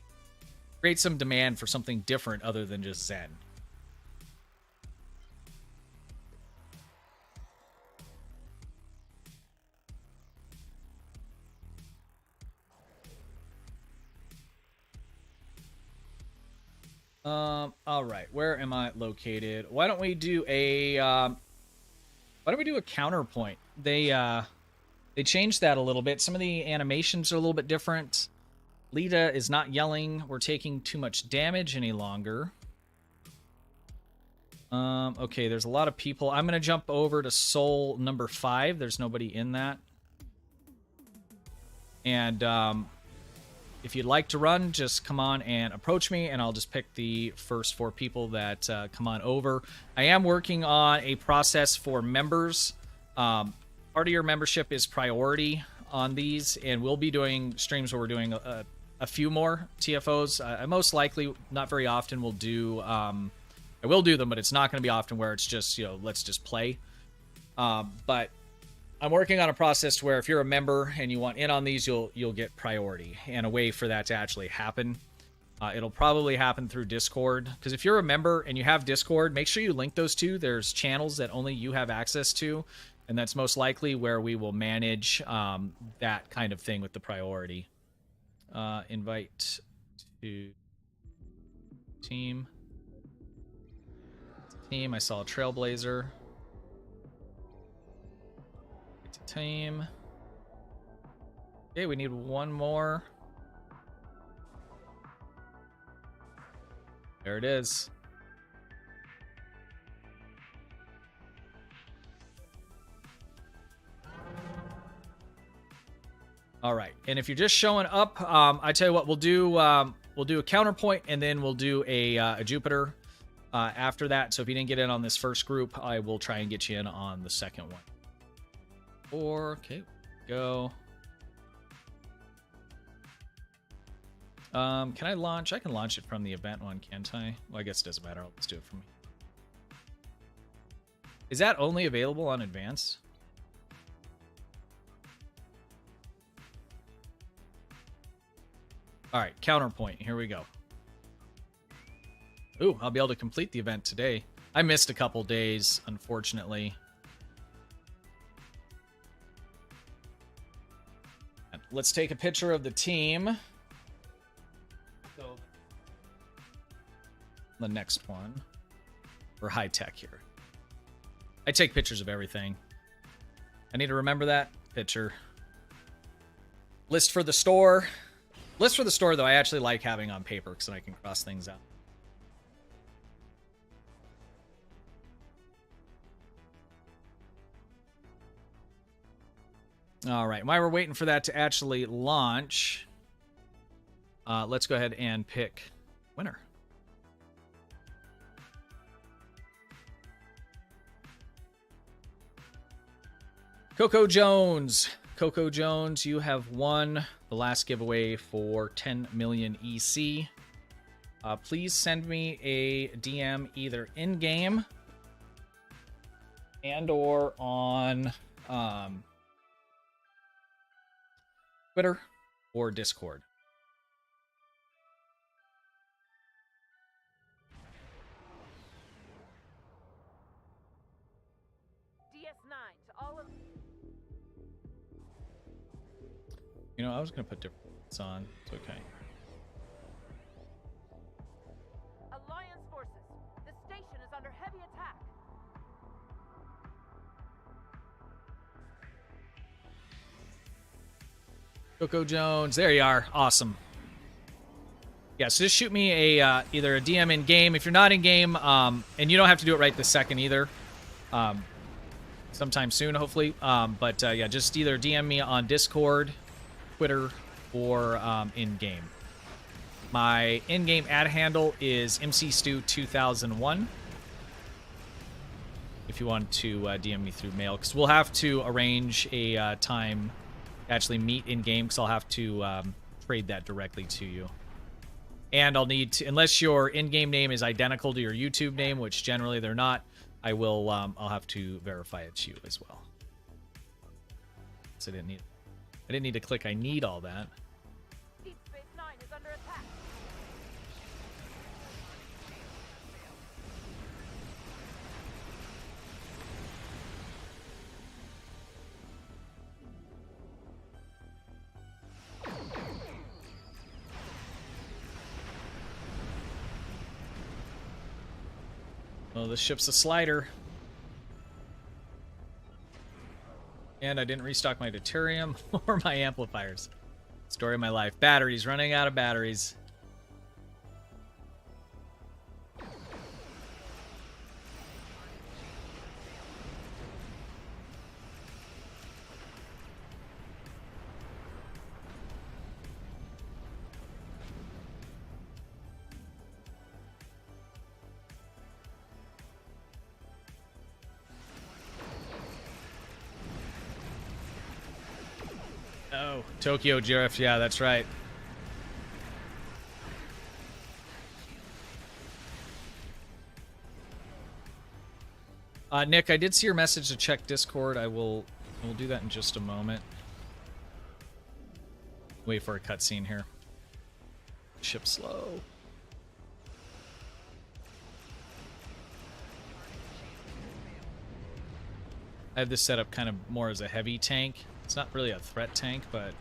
Create some demand for something different other than just Zen. All right, where am I located? Why don't we do a counterpoint? They changed that a little bit. Some of the animations are a little bit different. Lita is not yelling, "We're taking too much damage" any longer. Okay, there's a lot of people. I'm gonna jump over to Soul number 5. There's nobody in that. And if you'd like to run, just come on and approach me, and I'll just pick the first 4 people that come on over. I am working on a process for members. Part of your membership is priority on these, and we'll be doing streams where we're doing a few more TFOs. I most likely, not very often, will do... I will do them, but it's not going to be often where it's just, let's just play. But... I'm working on a process where if you're a member and you want in on these, you'll get priority, and a way for that to actually happen. It'll probably happen through Discord, because if you're a member and you have Discord, make sure you link those two. There's channels that only you have access to, and that's most likely where we will manage that kind of thing with the priority. Invite to team. I saw a Trailblazer. Team. Okay, we need one more. There it is. All right, and if you're just showing up, I tell you what, we'll do we'll do a counterpoint, and then we'll do a Jupiter after that. So if you didn't get in on this first group, I will try and get you in on the second one. Okay, go. Can I launch? I can launch it from the event one, can't I? Well, I guess it doesn't matter. I'll just do it from me. Is that only available on advanced? All right, counterpoint. Here we go. Ooh, I'll be able to complete the event today. I missed a couple days, unfortunately. Let's take a picture of the team. So, the next one. We're high tech here. I take pictures of everything. I need to remember that. Picture. List for the store. List for the store, though, I actually like having on paper because then I can cross things out. All right, while we're waiting for that to actually launch, let's go ahead and pick winner. Coco Jones. Coco Jones, you have won the last giveaway for 10 million EC. Please send me a DM either in-game and or on Twitter or Discord. You know, I was going to put different ones on. It's okay. Alliance forces. The station is under heavy attack. Coco Jones. There you are. Awesome. Yeah, so just shoot me a either a DM in game. If you're not in game, and you don't have to do it right this second either. Sometime soon, hopefully. But yeah, just either DM me on Discord, Twitter, or in-game. My in-game ad handle is MCStu2001. If you want to DM me through mail, because we'll have to arrange a time to actually meet in-game, because I'll have to trade that directly to you. And I'll need to, unless your in-game name is identical to your YouTube name, which generally they're not, I will. I'll have to verify it's you as well. So I didn't need to click I need all that. Deep Space Nine is under attack. Oh, this ship's a slider. And I didn't restock my deuterium or my amplifiers. Story of my life. Batteries. Running out of batteries. Oh, Tokyo Drift. Yeah, that's right. Nick, I did see your message to check Discord. We'll do that in just a moment. Wait for a cutscene here. Ship slow. I have this set up kind of more as a heavy tank. It's not really a threat tank, but...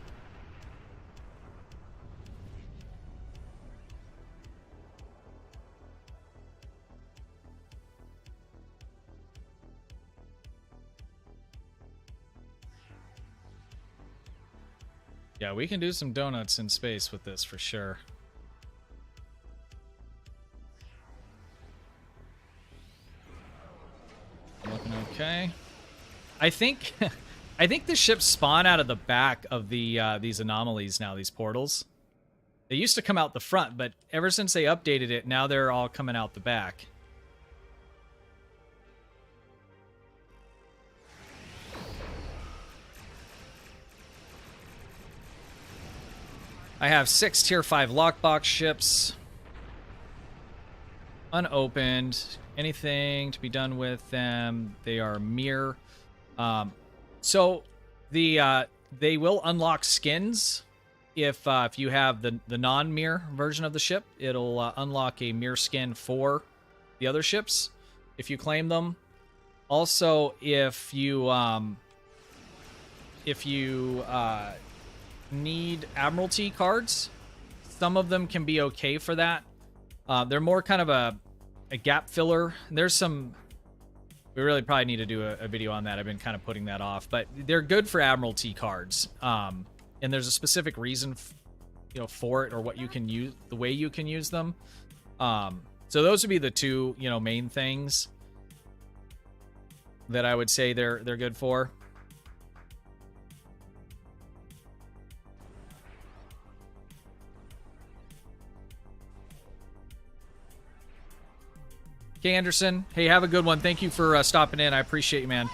yeah, we can do some donuts in space with this for sure. Looking okay. I think I think the ships spawn out of the back of the these anomalies now, these portals. They used to come out the front, but ever since they updated it, now they're all coming out the back. I have 6 Tier 5 lockbox ships. Unopened. Anything to be done with them. They are mere. So they will unlock skins if you have the non-mirror version of the ship. It'll unlock a mirror skin for the other ships if you claim them. Also, if you need Admiralty cards, some of them can be okay for that. They're more kind of a gap filler. There's some... We really probably need to do a video on that. I've been kind of putting that off. But they're good for Admiralty cards. And there's a specific reason for it, or what you can use, the way you can use them. So those would be the two, main things that I would say they're good for. Okay, Anderson. Hey, have a good one. Thank you for stopping in. I appreciate you, man.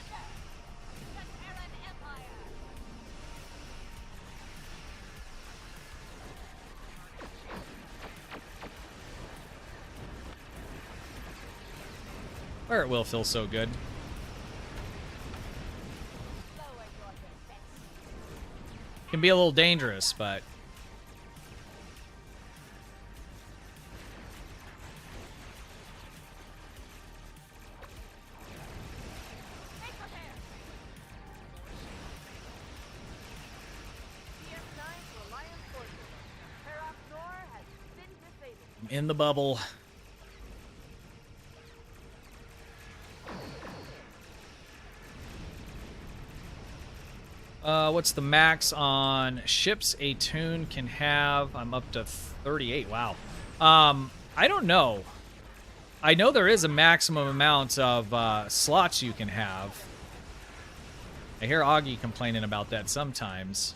Where it will feel so good. Can be a little dangerous, but... in the bubble. What's the max on ships a toon can have? I'm up to 38. Wow. I don't know. I know there is a maximum amount of slots you can have. I hear Augie complaining about that sometimes.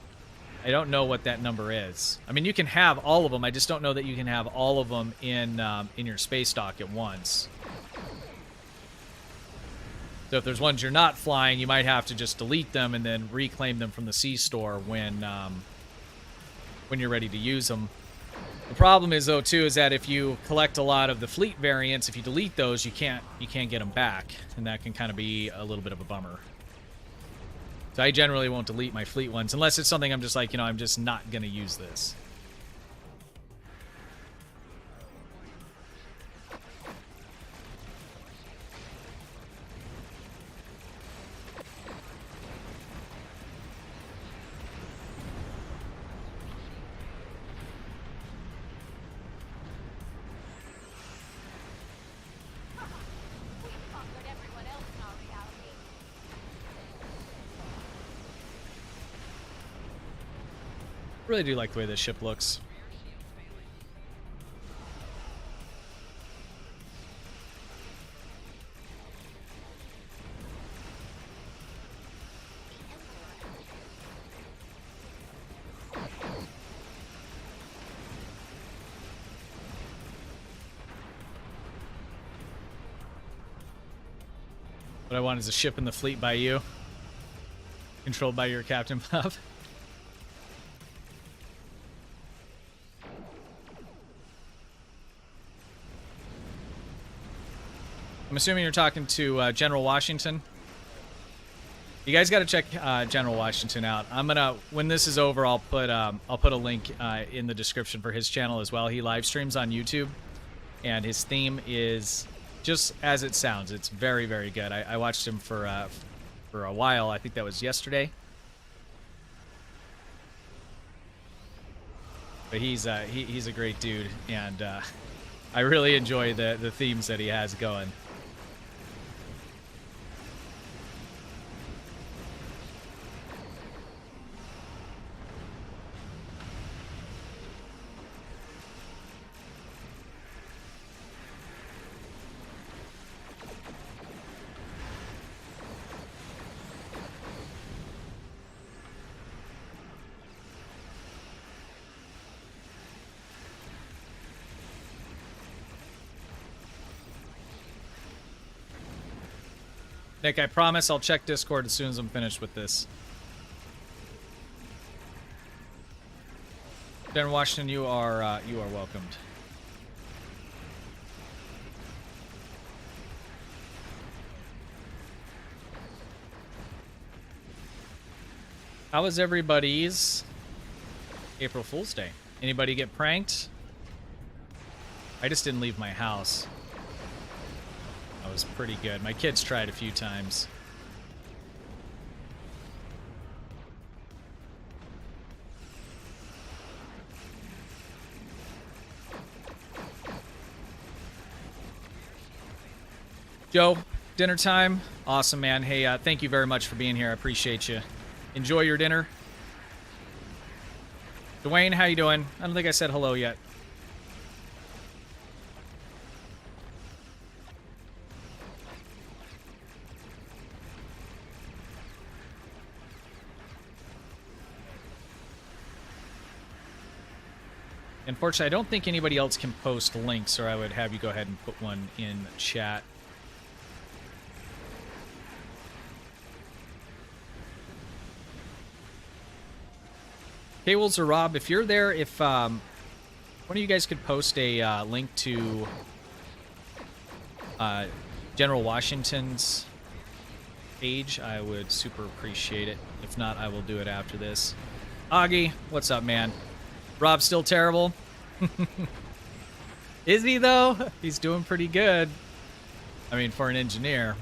I don't know what that number is. I mean, you can have all of them. I just don't know that you can have all of them in your space dock at once. So if there's ones you're not flying, you might have to just delete them and then reclaim them from the C store when you're ready to use them. The problem is, though, too, is that if you collect a lot of the fleet variants, if you delete those, you can't get them back, and that can kind of be a little bit of a bummer. So I generally won't delete my fleet ones unless it's something I'm just like, I'm just not going to use this. I really do like the way this ship looks. What I want is a ship in the fleet by you, controlled by your Captain Puff. I'm assuming you're talking to General Washington. You guys got to check General Washington out. I'm gonna, when this is over, I'll put a link in the description for his channel as well. He live streams on YouTube, and his theme is just as it sounds. It's very, very good. I watched him for a while. I think that was yesterday. But he's a great dude, and I really enjoy the themes that he has going. Nick, I promise I'll check Discord as soon as I'm finished with this. Darren Washington, you are welcomed. How was everybody's April Fool's Day? Anybody get pranked? I just didn't leave my house. That was pretty good. My kids tried a few times. Joe, dinner time. Awesome, man. Hey, thank you very much for being here. I appreciate you. Enjoy your dinner. Dwayne, how you doing? I don't think I said hello yet. Unfortunately, I don't think anybody else can post links, or I would have you go ahead and put one in chat. Cables or Rob, if you're there, if one of you guys could post a link to General Washington's page, I would super appreciate it. If not, I will do it after this. Augie, what's up, man? Rob's still terrible. Is he, though? He's doing pretty good. I mean, for an engineer.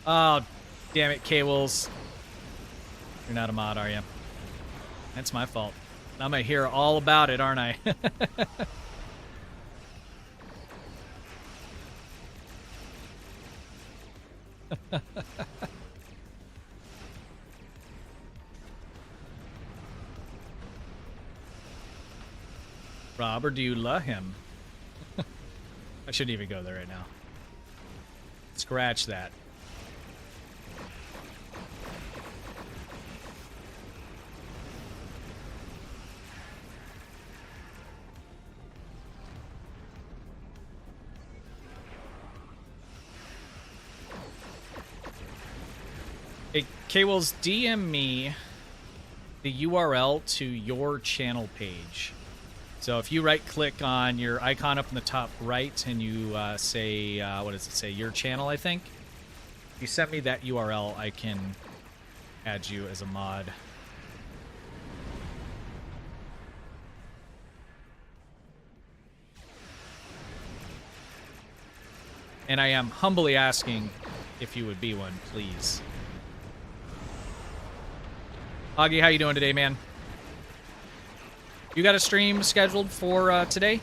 Oh, damn it, K-Wills. You're not a mod, are you? That's my fault. I'm going to hear all about it, aren't I? Rob, or do you love him? I shouldn't even go there right now. Scratch that. Hey, K-Wills, DM me the URL to your channel page. So if you right-click on your icon up in the top right and you say, what does it say, your channel, I think? If you send me that URL, I can add you as a mod. And I am humbly asking if you would be one, please. Augie, how you doing today, man? You got a stream scheduled for today?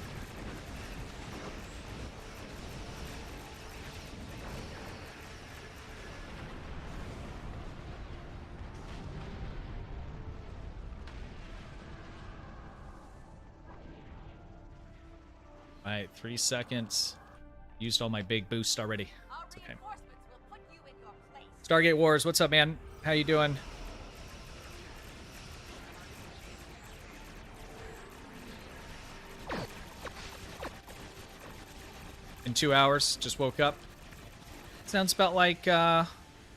All right, 3 seconds. Used all my big boost already. It's okay. Stargate Wars, what's up, man? How you doing? In 2 hours, just woke up. Sounds about like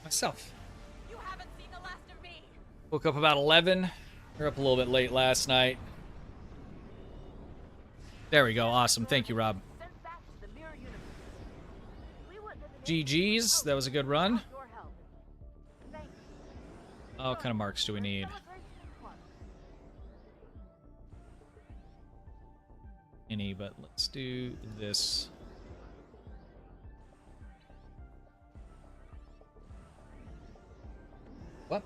myself. You haven't seen the last of me. Woke up about 11. We were up a little bit late last night. There we go. Awesome. Thank you, Rob. Sent back to the mirror universe. We wouldn't have been GG's. That was a good run. without your help. Thank you. Oh, what kind of marks do we need? Any, but let's do this. What?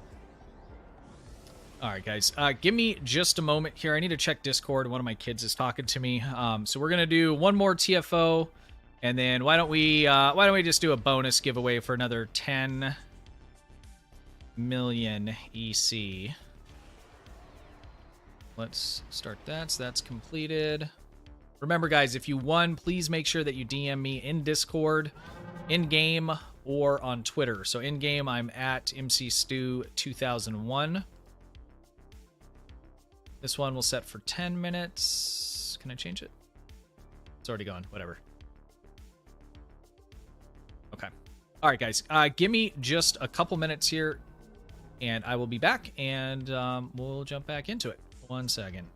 All right, guys. Give me just a moment here. I need to check Discord. One of my kids is talking to me. So we're gonna do one more TFO, and then why don't we just do a bonus giveaway for another 10 million EC. Let's start that. So that's completed. Remember, guys, if you won, please make sure that you DM me in Discord, in-game, or on Twitter. So in-game, I'm at MCStu2001. This one will set for 10 minutes. Can I change it? It's already gone. Whatever. Okay. All right, guys. Give me just a couple minutes here, and I will be back, and we'll jump back into it. 1 second.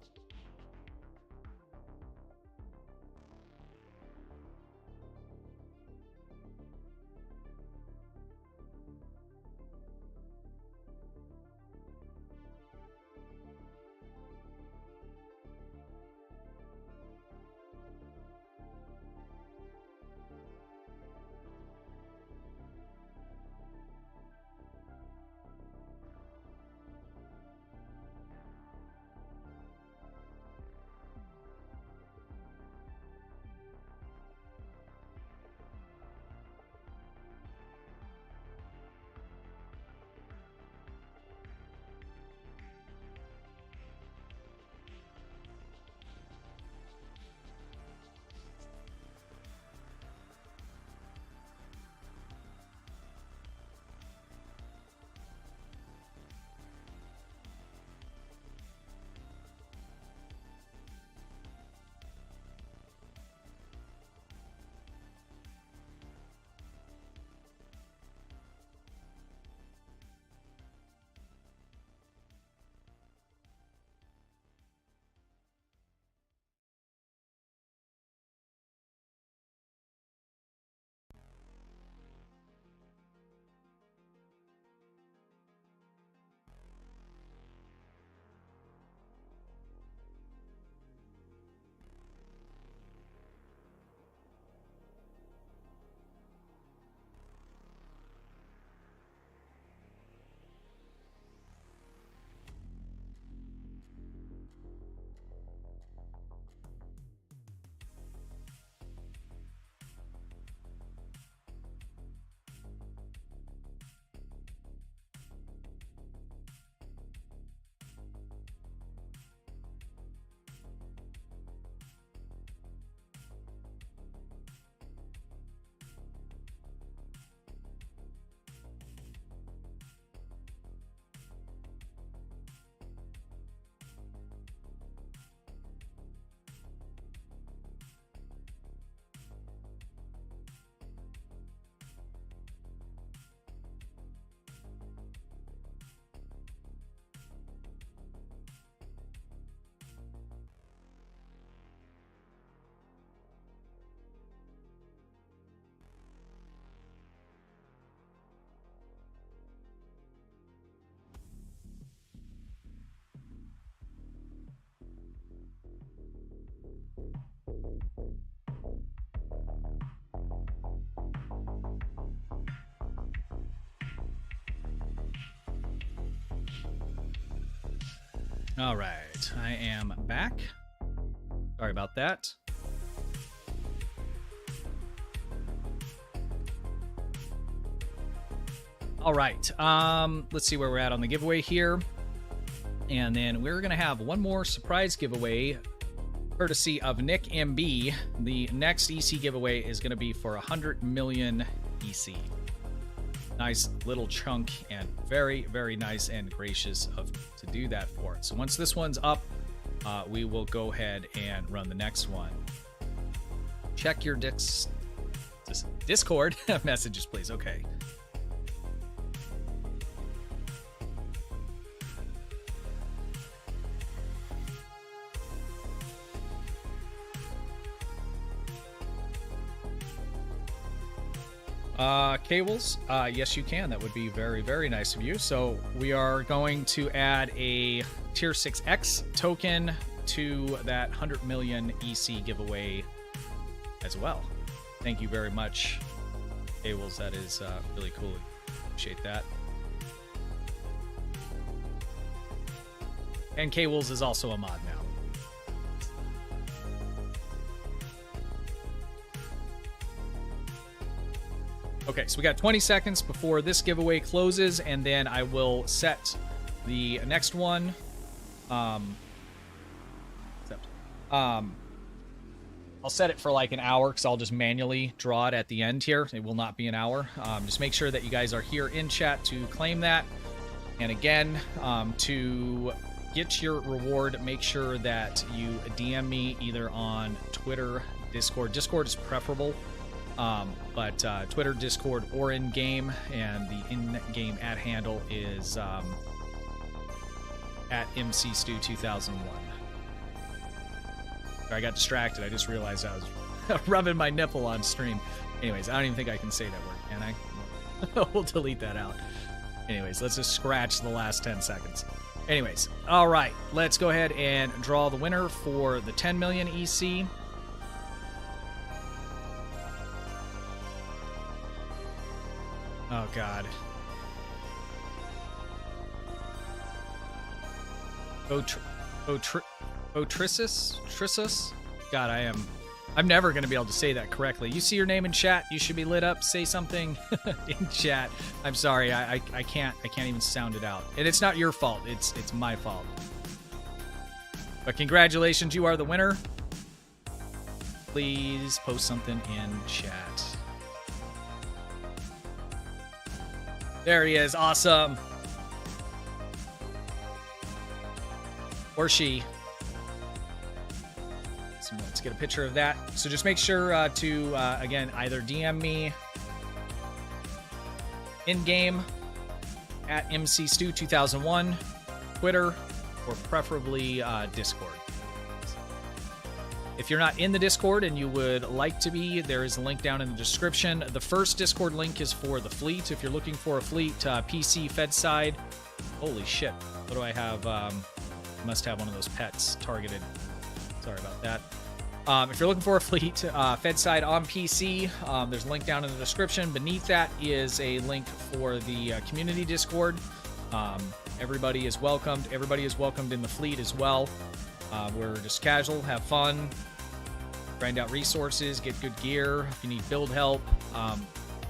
All right, I am back. Sorry about that. All right, let's see where we're at on the giveaway here. And then we're going to have one more surprise giveaway, courtesy of Nick MB. The next EC giveaway is going to be for 100 million EC. Nice little chunk, and very, very nice and gracious to do that for it. So once this one's up, we will go ahead and run the next one. Check your Discord messages, please. Okay. Cables, yes you can. That would be very, very nice of you. So we are going to add a tier 6X token to that 100 million EC giveaway as well. Thank you very much, Cables. That is really cool. Appreciate that. And Cables is also a mod now. Okay, so we got 20 seconds before this giveaway closes, and then I will set the next one. I'll set it for like an hour because I'll just manually draw it at the end here. It will not be an hour. Just make sure that you guys are here in chat to claim that. And again, to get your reward, make sure that you DM me either on Twitter, Discord. Discord is preferable, but Twitter, Discord, or in-game, and the in-game ad handle is at MCStu2001. I got distracted. I just realized I was rubbing my nipple on stream. Anyways, I don't even think I can say that word, can I? We'll delete that out. Anyways, let's just scratch the last 10 seconds. Anyways, all right, let's go ahead and draw the winner for the 10 million EC. Oh, God. Trissus? God, I'm never going to be able to say that correctly. You see your name in chat, you should be lit up. Say something in chat. I'm sorry, I can't even sound it out. And it's not your fault. It's my fault. But congratulations, you are the winner. Please post something in chat. There he is. Awesome. Or she. So let's get a picture of that. So just make sure to, again, either DM me in-game at MCStu2001, Twitter, or preferably Discord. If you're not in the Discord and you would like to be, there is a link down in the description. The first Discord link is for the fleet. If you're looking for a fleet, PC, Fed side. Holy shit. What do I have? I must have one of those pets targeted. Sorry about that. If you're looking for a fleet, Fed side on PC, there's a link down in the description. Beneath that is a link for the community Discord. Everybody is welcomed. Everybody is welcomed in the fleet as well. We're just casual, have fun, grind out resources, get good gear. If you need build help, I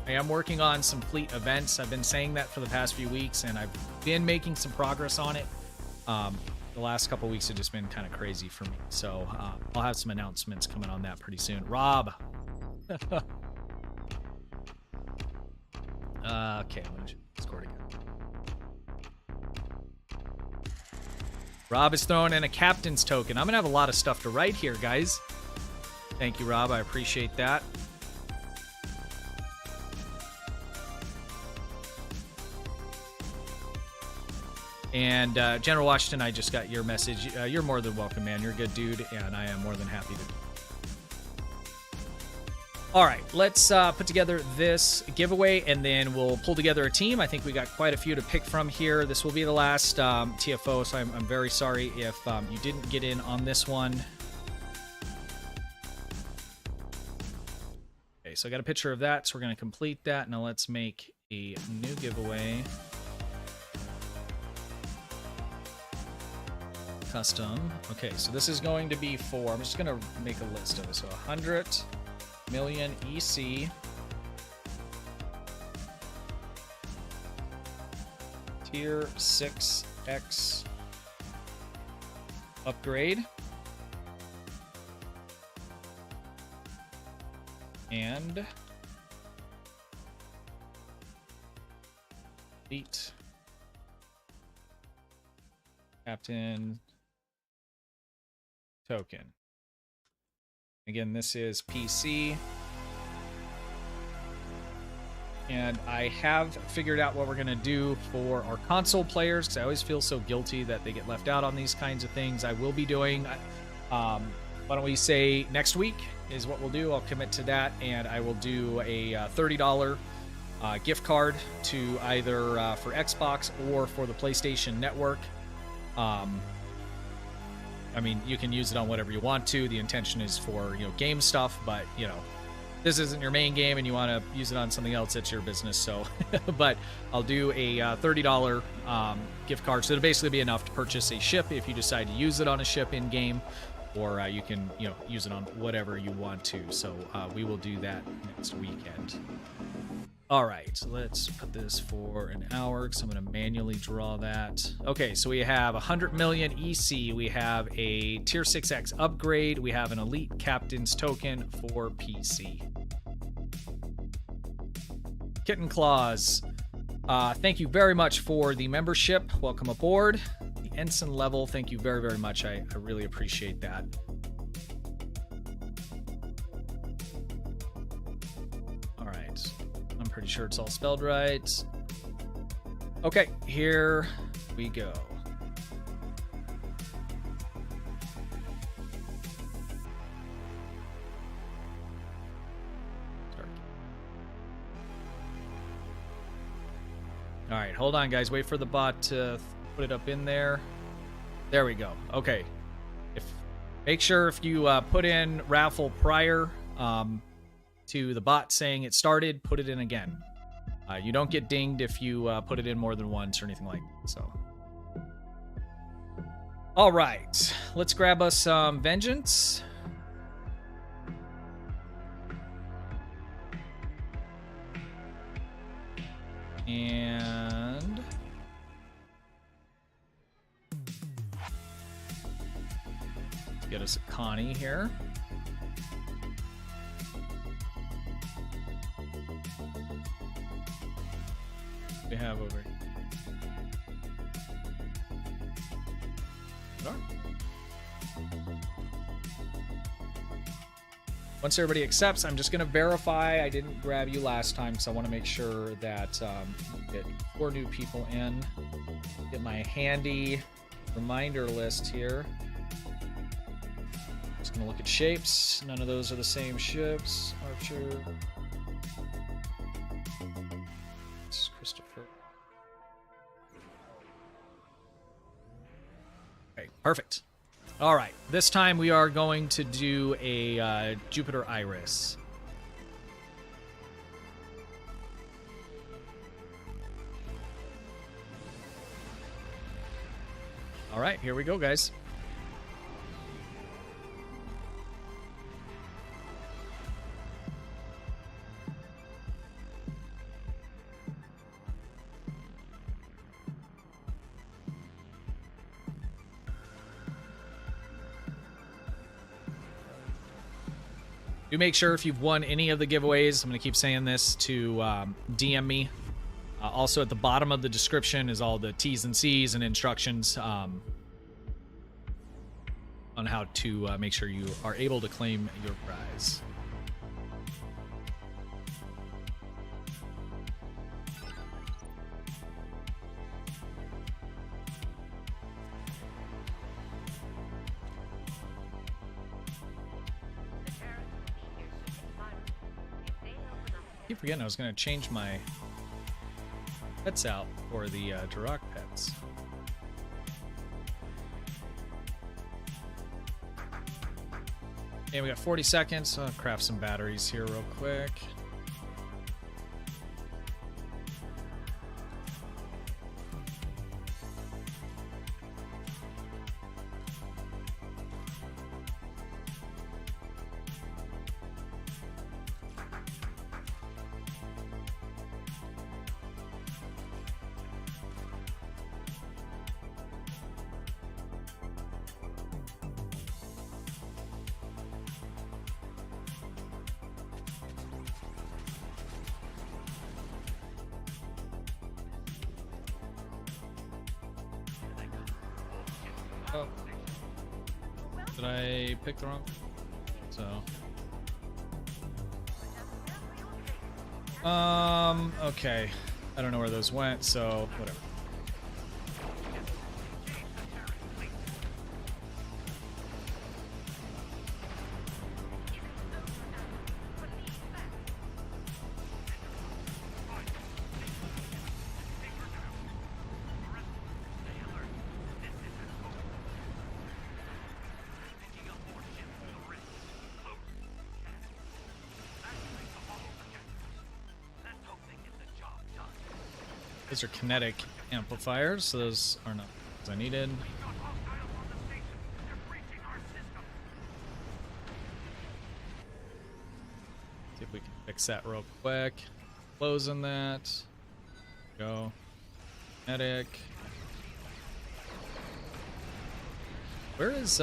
am working on some fleet events. I've been saying that for the past few weeks, and I've been making some progress on it. The last couple weeks have just been kind of crazy for me, so I'll have some announcements coming on that pretty soon. Rob. Okay, I'm gonna Discord again. Rob is throwing in a captain's token. I'm going to have a lot of stuff to write here, guys. Thank you, Rob. I appreciate that. And General Washington, I just got your message. You're more than welcome, man. You're a good dude, and I am more than happy to. All right, let's put together this giveaway, and then we'll pull together a team. I think we got quite a few to pick from here. This will be the last TFO, so I'm very sorry if you didn't get in on this one. Okay, so I got a picture of that, so we're going to complete that. Now let's make a new giveaway. Custom. Okay, so this is going to be for, I'm just going to make a list of it. So 100 million EC, tier 6X upgrade, and fleet captain token. Again, this is PC. And I have figured out what we're going to do for our console players, because I always feel so guilty that they get left out on these kinds of things. I will be doing, why don't we say next week is what we'll do. I'll commit to that, and I will do a $30 gift card to either for Xbox or for the PlayStation Network. I mean, you can use it on whatever you want to. The intention is for, game stuff, but, this isn't your main game and you want to use it on something else, it's your business. So, but I'll do a $30 gift card. So it'll basically be enough to purchase a ship if you decide to use it on a ship in game, or you can, use it on whatever you want to. So we will do that next weekend. All right, so let's put this for an hour, because I'm going to manually draw that. Okay, so we have 100 million EC. We have a Tier 6X upgrade. We have an Elite Captain's Token for PC. Kitten Claws, thank you very much for the membership. Welcome aboard. The Ensign level, thank you very, very much. I really appreciate that. I'm pretty sure it's all spelled right. Okay, here we go. All right, hold on, guys. Wait for the bot to put it up in there. There we go. Okay. Make sure if you put in raffle prior to the bot saying it started, put it in again. You don't get dinged if you put it in more than once or anything like that. So, all right, let's grab us some vengeance. And let's get us a Connie here. What do we have over here? Once everybody accepts, I'm just going to verify. I didn't grab you last time, so I want to make sure that get 4 new people in. Get my handy reminder list here. Just going to look at shapes. None of those are the same ships. Archer. It's Christopher. Okay, perfect. All right, this time we are going to do a Jupiter Iris. All right, here we go, guys. Do make sure if you've won any of the giveaways, I'm going to keep saying this, to DM me. Also at the bottom of the description is all the T's and C's and instructions on how to make sure you are able to claim your prize. I keep forgetting I was going to change my pets out for the Duroc pets. Okay, we got 40 seconds. I'll craft some batteries here real quick. Oh. Did I pick the wrong? So. Okay. I don't know where those went, so whatever. Those are kinetic amplifiers, so those are not what I needed. See if we can fix that real quick. Closing that. Go. Kinetic. Where is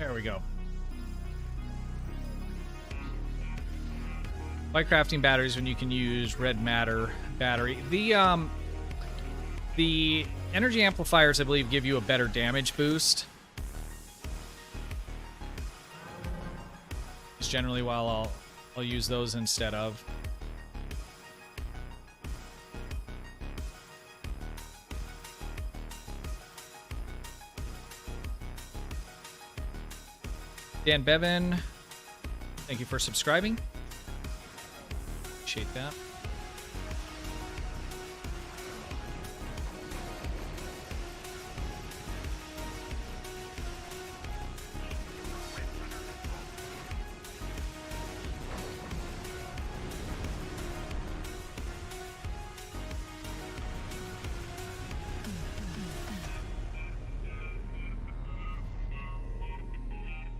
There we go. Why crafting batteries when you can use red matter battery? The energy amplifiers, I believe, give you a better damage boost. It's generally why I'll use those instead of. Dan Bevan, thank you for subscribing. Appreciate that.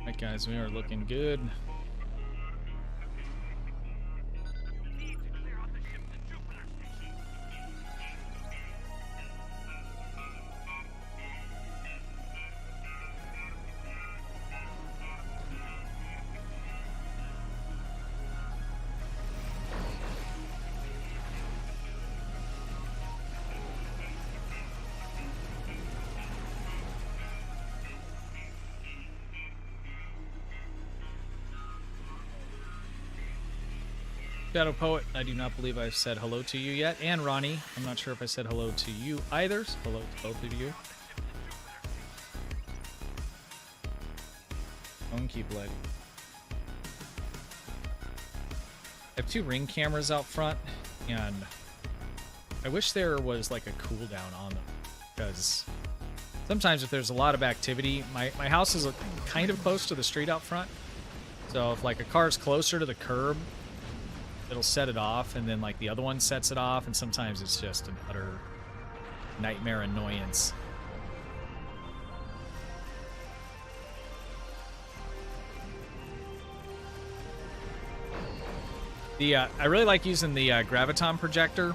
Alright guys, we are looking good. Shadow Poet, I do not believe I've said hello to you yet. And Ronnie, I'm not sure if I said hello to you either. So hello to both of you. Phone keep lighting. I have 2 ring cameras out front, and I wish there was like a cooldown on them, because sometimes if there's a lot of activity, my house is kind of close to the street out front. So if like a car's closer to the curb, it'll set it off, and then like the other one sets it off, and sometimes it's just an utter nightmare annoyance. I really like using the graviton projector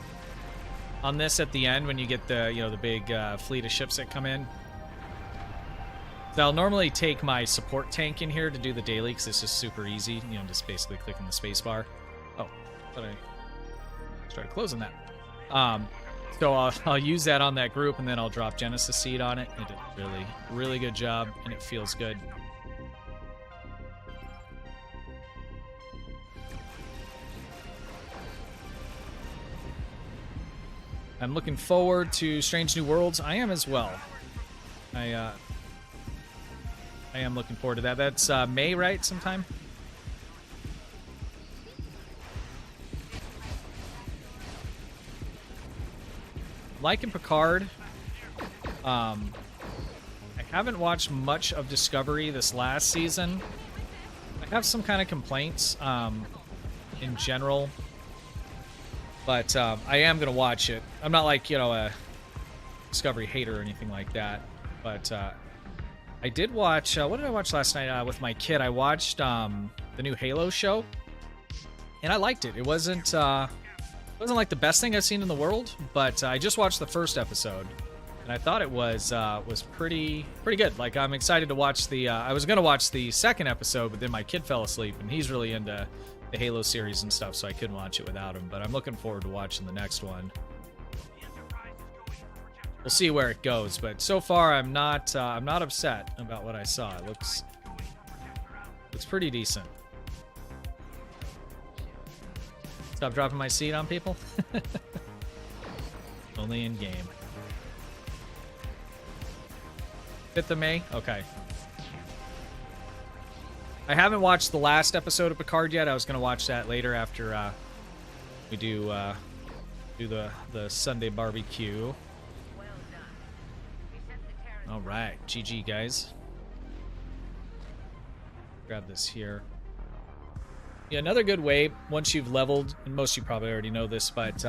on this at the end when you get the the big fleet of ships that come in. So I'll normally take my support tank in here to do the daily because it's just super easy. Just basically clicking the space bar. Oh, I thought I started closing that. So I'll use that on that group, and then I'll drop Genesis Seed on it. It did a really, really good job, and it feels good. I'm looking forward to Strange New Worlds. I am as well. I am looking forward to that. That's May, right? Sometime? Liking Picard. I haven't watched much of Discovery this last season. I have some kind of complaints in general. But I am going to watch it. I'm not like, a Discovery hater or anything like that. But I did watch... what did I watch last night with my kid? I watched the new Halo show. And I liked it. It wasn't like the best thing I've seen in the world. But I just watched the first episode. And I thought it was pretty good. Like, I'm excited to watch the... I was going to watch the second episode, but then my kid fell asleep. And he's really into the Halo series and stuff, so I couldn't watch it without him, but I'm looking forward to watching the next one. We'll see where it goes, but so far I'm not upset about what I saw. It looks pretty decent. Stop dropping my seed on people. Only in game. 5th of May? Okay. I haven't watched the last episode of Picard yet. I was going to watch that later after we do the Sunday barbecue. All right, GG guys. Grab this here. Yeah, another good way once you've leveled, and most of you probably already know this, but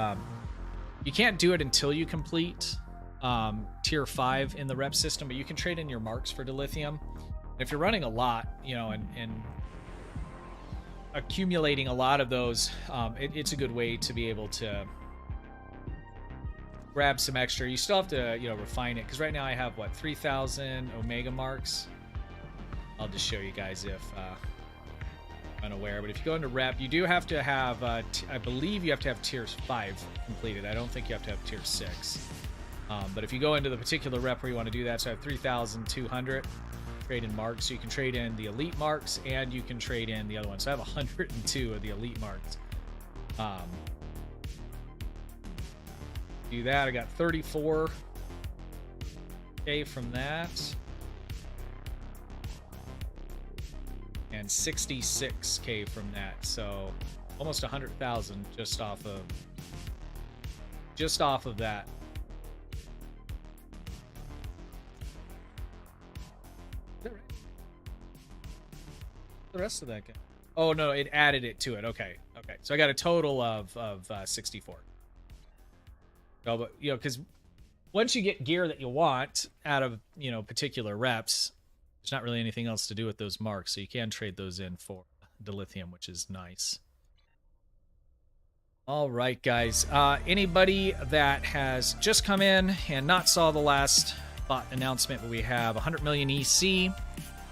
you can't do it until you complete tier 5 in the rep system, but you can trade in your marks for dilithium. If you're running a lot, and accumulating a lot of those, it's a good way to be able to grab some extra. You still have to, refine it, because right now I have, 3,000 Omega marks. I'll just show you guys if unaware. But if you go into rep, you do have to have, I believe you have to have tier 5 completed. I don't think you have to have tier 6. But if you go into the particular rep where you want to do that, so I have 3,200 trade in marks. So you can trade in the elite marks and you can trade in the other one. So I have 102 of the elite marks. Do that. I got 34k from that. And 66k from that. So almost 100,000 just off of that. The rest of that guy. Oh no, it added it to it. Okay. So I got a total of 64. So, but you know, because once you get gear that you want out of, you know, particular reps, there's not really anything else to do with those marks, so you can trade those in for dilithium, which is nice. All right, guys. Anybody that has just come in and not saw the last bot announcement, but we have 100 million EC,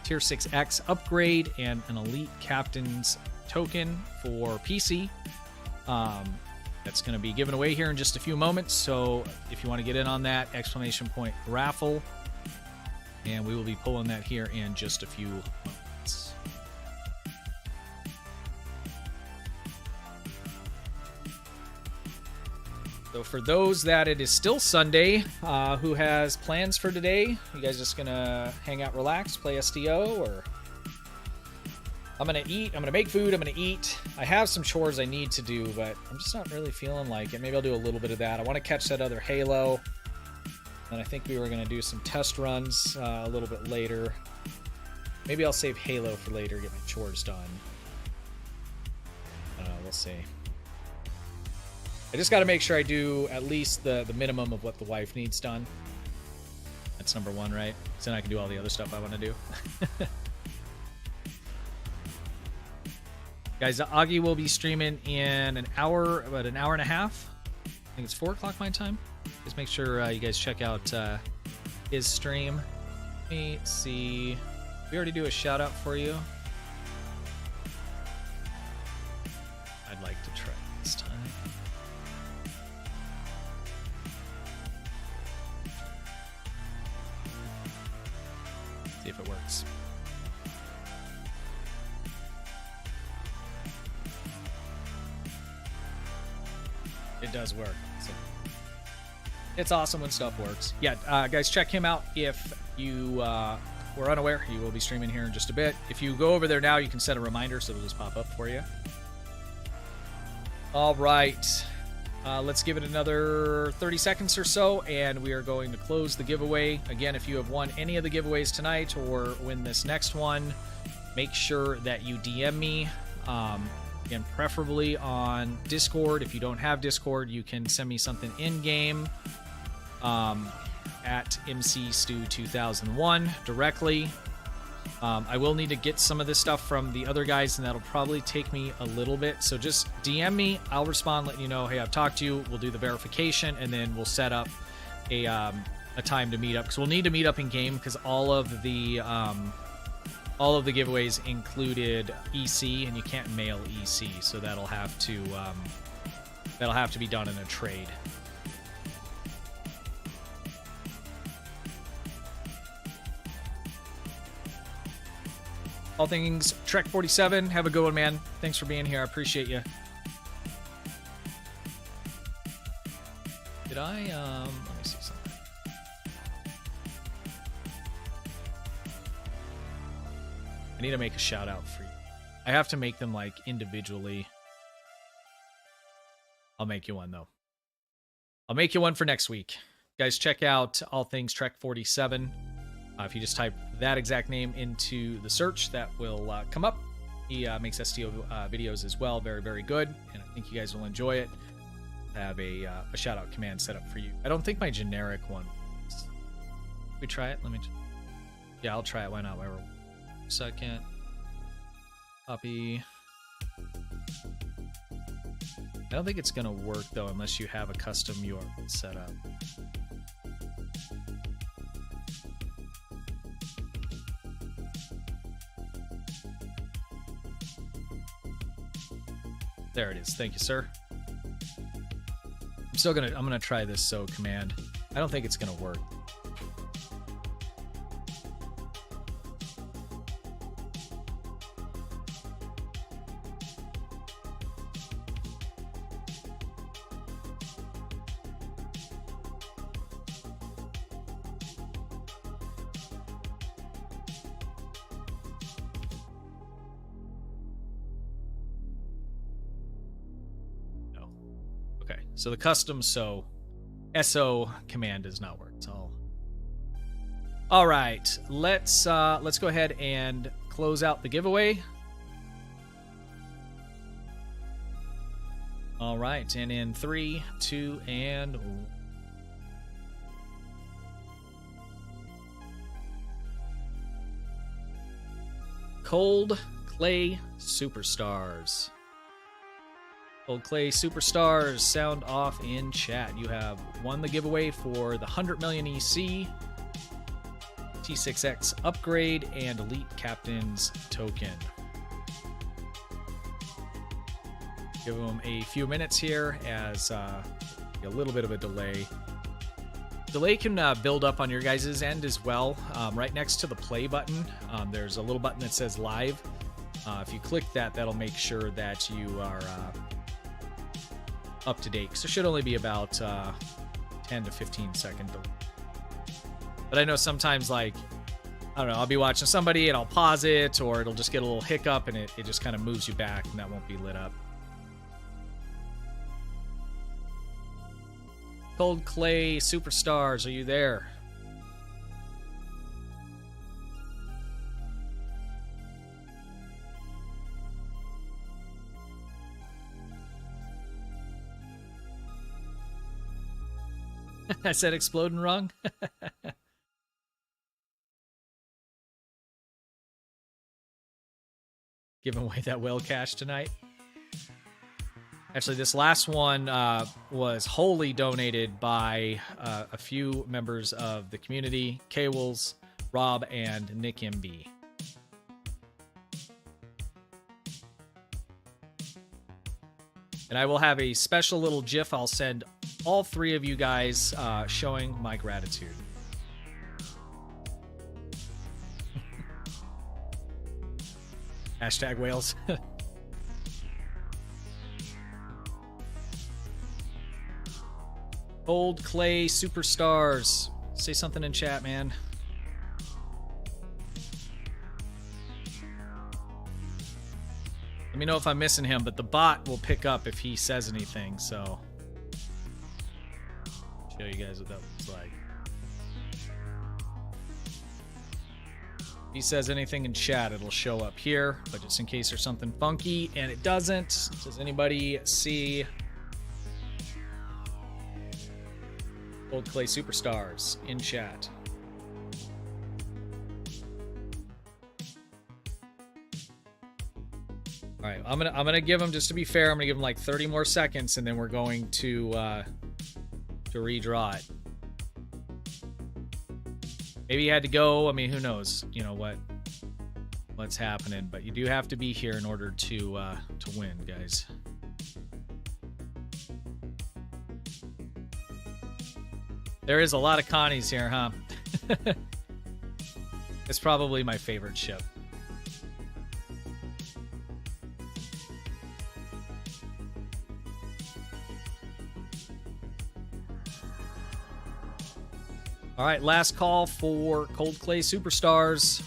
Tier 6X upgrade, and an Elite Captain's token for PC. That's going to be given away here in just a few moments, so if you want to get in on that, exclamation point raffle. And we will be pulling that here in just a few moments. So for those that it is still Sunday, who has plans for today? You guys just gonna hang out, relax, play STO, or? I'm gonna eat, I'm gonna make food, I'm gonna eat. I have some chores I need to do, but I'm just not really feeling like it. Maybe I'll do a little bit of that. I want to catch that other Halo. And I think we were going to do some test runs a little bit later. Maybe I'll save Halo for later, get my chores done. We'll see. I just got to make sure I do at least the minimum of what the wife needs done. That's number one, right? So then I can do all the other stuff I want to do. Guys, Augie will be streaming in an hour, about an hour and a half. I think it's 4 o'clock my time. Just make sure you guys check out his stream. Let me see. Did we already do a shout out for you? I'd like to try this time. See if it works. It does work. So it's awesome when stuff works. Yeah, guys, check him out if you were unaware. He will be streaming here in just a bit. If you go over there now, you can set a reminder so it'll just pop up for you. All right. Let's give it another 30 seconds or so, and we are going to close the giveaway. Again, if you have won any of the giveaways tonight or win this next one, make sure that you DM me. Again, preferably on Discord. If you don't have Discord, you can send me something in-game at MCStu2001 directly. I will need to get some of this stuff from the other guys, and that'll probably take me a little bit. So just DM me. I'll respond, letting you know, hey, I've talked to you. We'll do the verification, and then we'll set up a time to meet up. Because we'll need to meet up in-game, because all of the giveaways included EC, and you can't mail EC, so that'll have to be done in a trade. All things Trek 47. Have a good one, man. Thanks for being here. I appreciate you. Did I let me see something. I need to make a shout out for you. I have to make them like individually. I'll make you one though. I'll make you one for next week. Guys, check out All Things Trek 47. If you just type that exact name into the search, that will come up. He makes STO videos as well. Very, very good. And I think you guys will enjoy it. I have a shout out command set up for you. I don't think my generic one works. We try it. Yeah, I'll try it. Why not? Second. Copy. I don't think it's going to work, though, unless you have a custom URL set up. There it is. Thank you, sir. I'm gonna try this so command. I don't think it's gonna work. Okay, so the custom SO command does not work. So, all right, let's go ahead and close out the giveaway. All right, and in 3, 2, and 1. Cold Clay Superstars. Old Clay Superstars, sound off in chat. You have won the giveaway for the 100 million EC, T6X upgrade, and Elite Captain's token. Give them a few minutes here as a little bit of a delay. Delay can build up on your guys' end as well. Right next to the play button, there's a little button that says live. If you click that, that'll make sure that you are up to date, so it should only be about 10 to 15 second delay. But I know sometimes, like, I don't know, I'll be watching somebody and I'll pause it, or it'll just get a little hiccup and it just kind of moves you back and that won't be lit up. Cold Clay Superstars, are you there? I said exploding wrong. Giving away that whale cache tonight. Actually, this last one was wholly donated by a few members of the community, Kwills, Rob, and Nick MB. And I will have a special little GIF I'll send all three of you guys showing my gratitude. Hashtag whales. Old Clay Superstars. Say something in chat, man. Let me know if I'm missing him, but the bot will pick up if he says anything, so show you guys what that looks like. If he says anything in chat, it'll show up here, but just in case there's something funky and it doesn't, does anybody see Old Clay Superstars in chat? All right, I'm gonna give him, just to be fair, I'm gonna give him like 30 more seconds, and then we're going to redraw it. Maybe he had to go. I mean, who knows? You know what's happening? But you do have to be here in order to win, guys. There is a lot of Connies here, huh? It's probably my favorite ship. All right, last call for Cold Clay Superstars.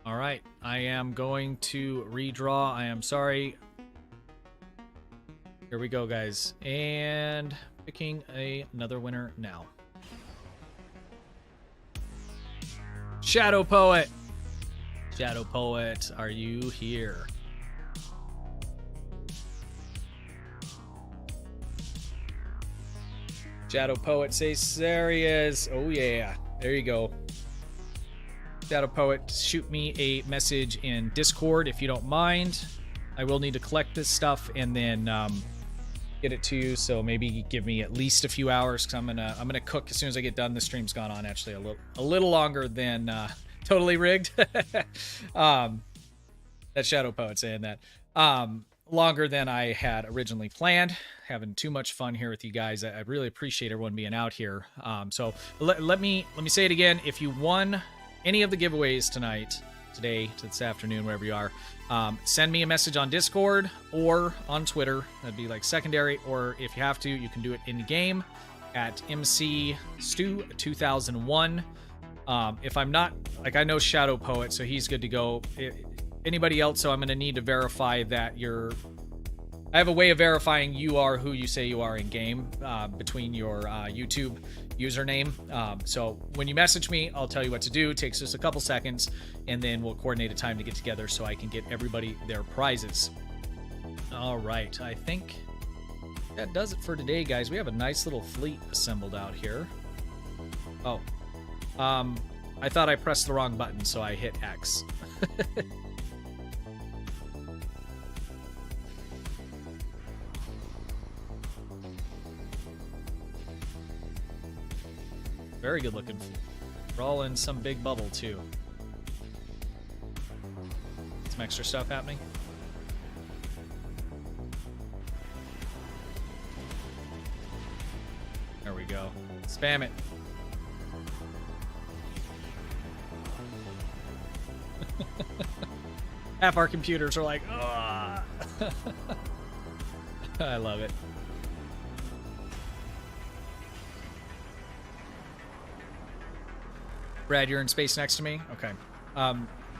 All right, I am going to redraw. I am sorry. Here we go, guys. And picking another winner now. Shadow Poet. Shadow Poet, are you here? Shadow Poet, say there he is. Oh yeah, there you go. Shadow Poet, shoot me a message in Discord if you don't mind. I will need to collect this stuff and then get it to you. So maybe give me at least a few hours, because I'm gonna cook as soon as I get done. The stream's gone on actually a little longer than totally rigged. That Shadow Poet saying that. Longer than I had originally planned. Having too much fun here with you guys. I really appreciate everyone being out here. So let me say it again. If you won any of the giveaways tonight, today, to this afternoon, wherever you are, send me a message on Discord or on Twitter. That'd be like secondary. Or if you have to, you can do it in game at MCStu2001. If I'm not, like, I know Shadow Poet, so he's good to go. Anybody else, so I'm going to need to verify that you're... I have a way of verifying you are who you say you are in game between your YouTube username. So when you message me, I'll tell you what to do. It takes just a couple seconds, and then we'll coordinate a time to get together so I can get everybody their prizes. All right, I think that does it for today, guys. We have a nice little fleet assembled out here. Oh, I thought I pressed the wrong button, so I hit X. Very good looking. We're all in some big bubble too. Some extra stuff happening. There we go. Spam it. Half our computers are like, ah. I love it. Brad, you're in space next to me? Okay.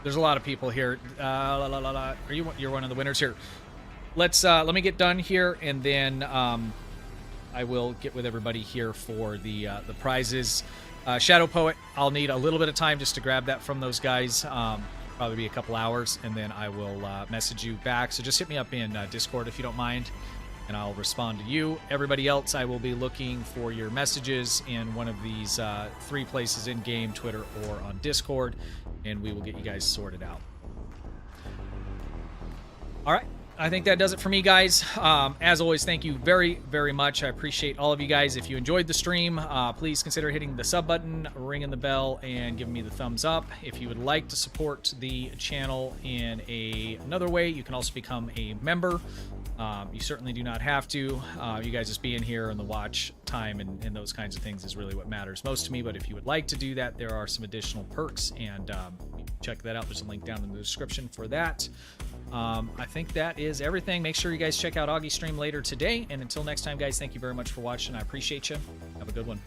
There's a lot of people here. Are you're one of the winners here. Let me get done here, and then I will get with everybody here for the prizes. Shadow Poet, I'll need a little bit of time just to grab that from those guys. Probably be a couple hours, and then I will message you back. So just hit me up in Discord if you don't mind, and I'll respond to you. Everybody else, I will be looking for your messages in one of these 3 places in game, Twitter or on Discord, and we will get you guys sorted out. All right. I think that does it for me, guys. As always, thank you very, very much. I appreciate all of you guys. If you enjoyed the stream, please consider hitting the sub button, ringing the bell, and giving me the thumbs up. If you would like to support the channel in another way, you can also become a member. You certainly do not have to. You guys just being here and the watch time and those kinds of things is really what matters most to me. But if you would like to do that, there are some additional perks, and check that out. There's a link down in the description for that. I think that is everything. Make sure you guys check out Augie's stream later today. And until next time, guys, thank you very much for watching. I appreciate you. Have a good one.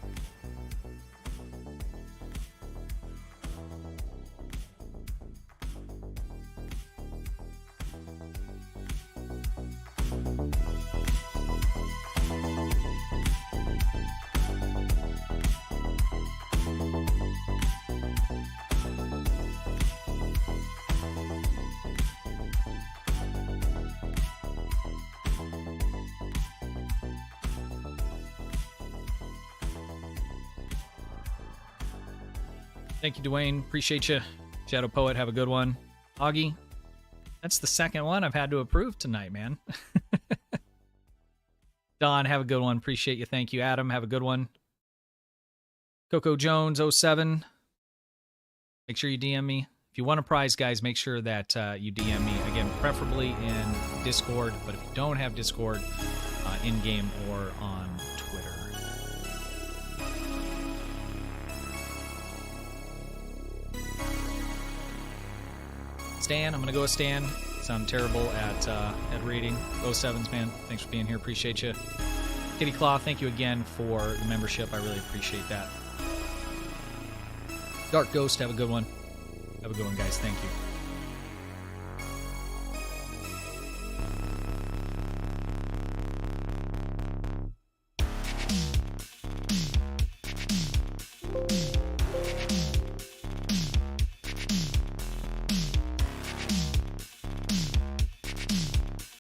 Thank you, Dwayne. Appreciate you. Shadow Poet, have a good one. Augie, that's the second one I've had to approve tonight, man. Don, have a good one. Appreciate you. Thank you. Adam, have a good one. Coco Jones 07. Make sure you DM me. If you want a prize, guys, make sure that you DM me. Again, preferably in Discord, but if you don't have Discord, in-game or on Twitter. Stan, I'm going to go with Stan. Sound terrible at reading. 07s, man. Thanks for being here. Appreciate you. Kitty Claw, thank you again for the membership. I really appreciate that. Dark Ghost, have a good one. Have a good one, guys. Thank you.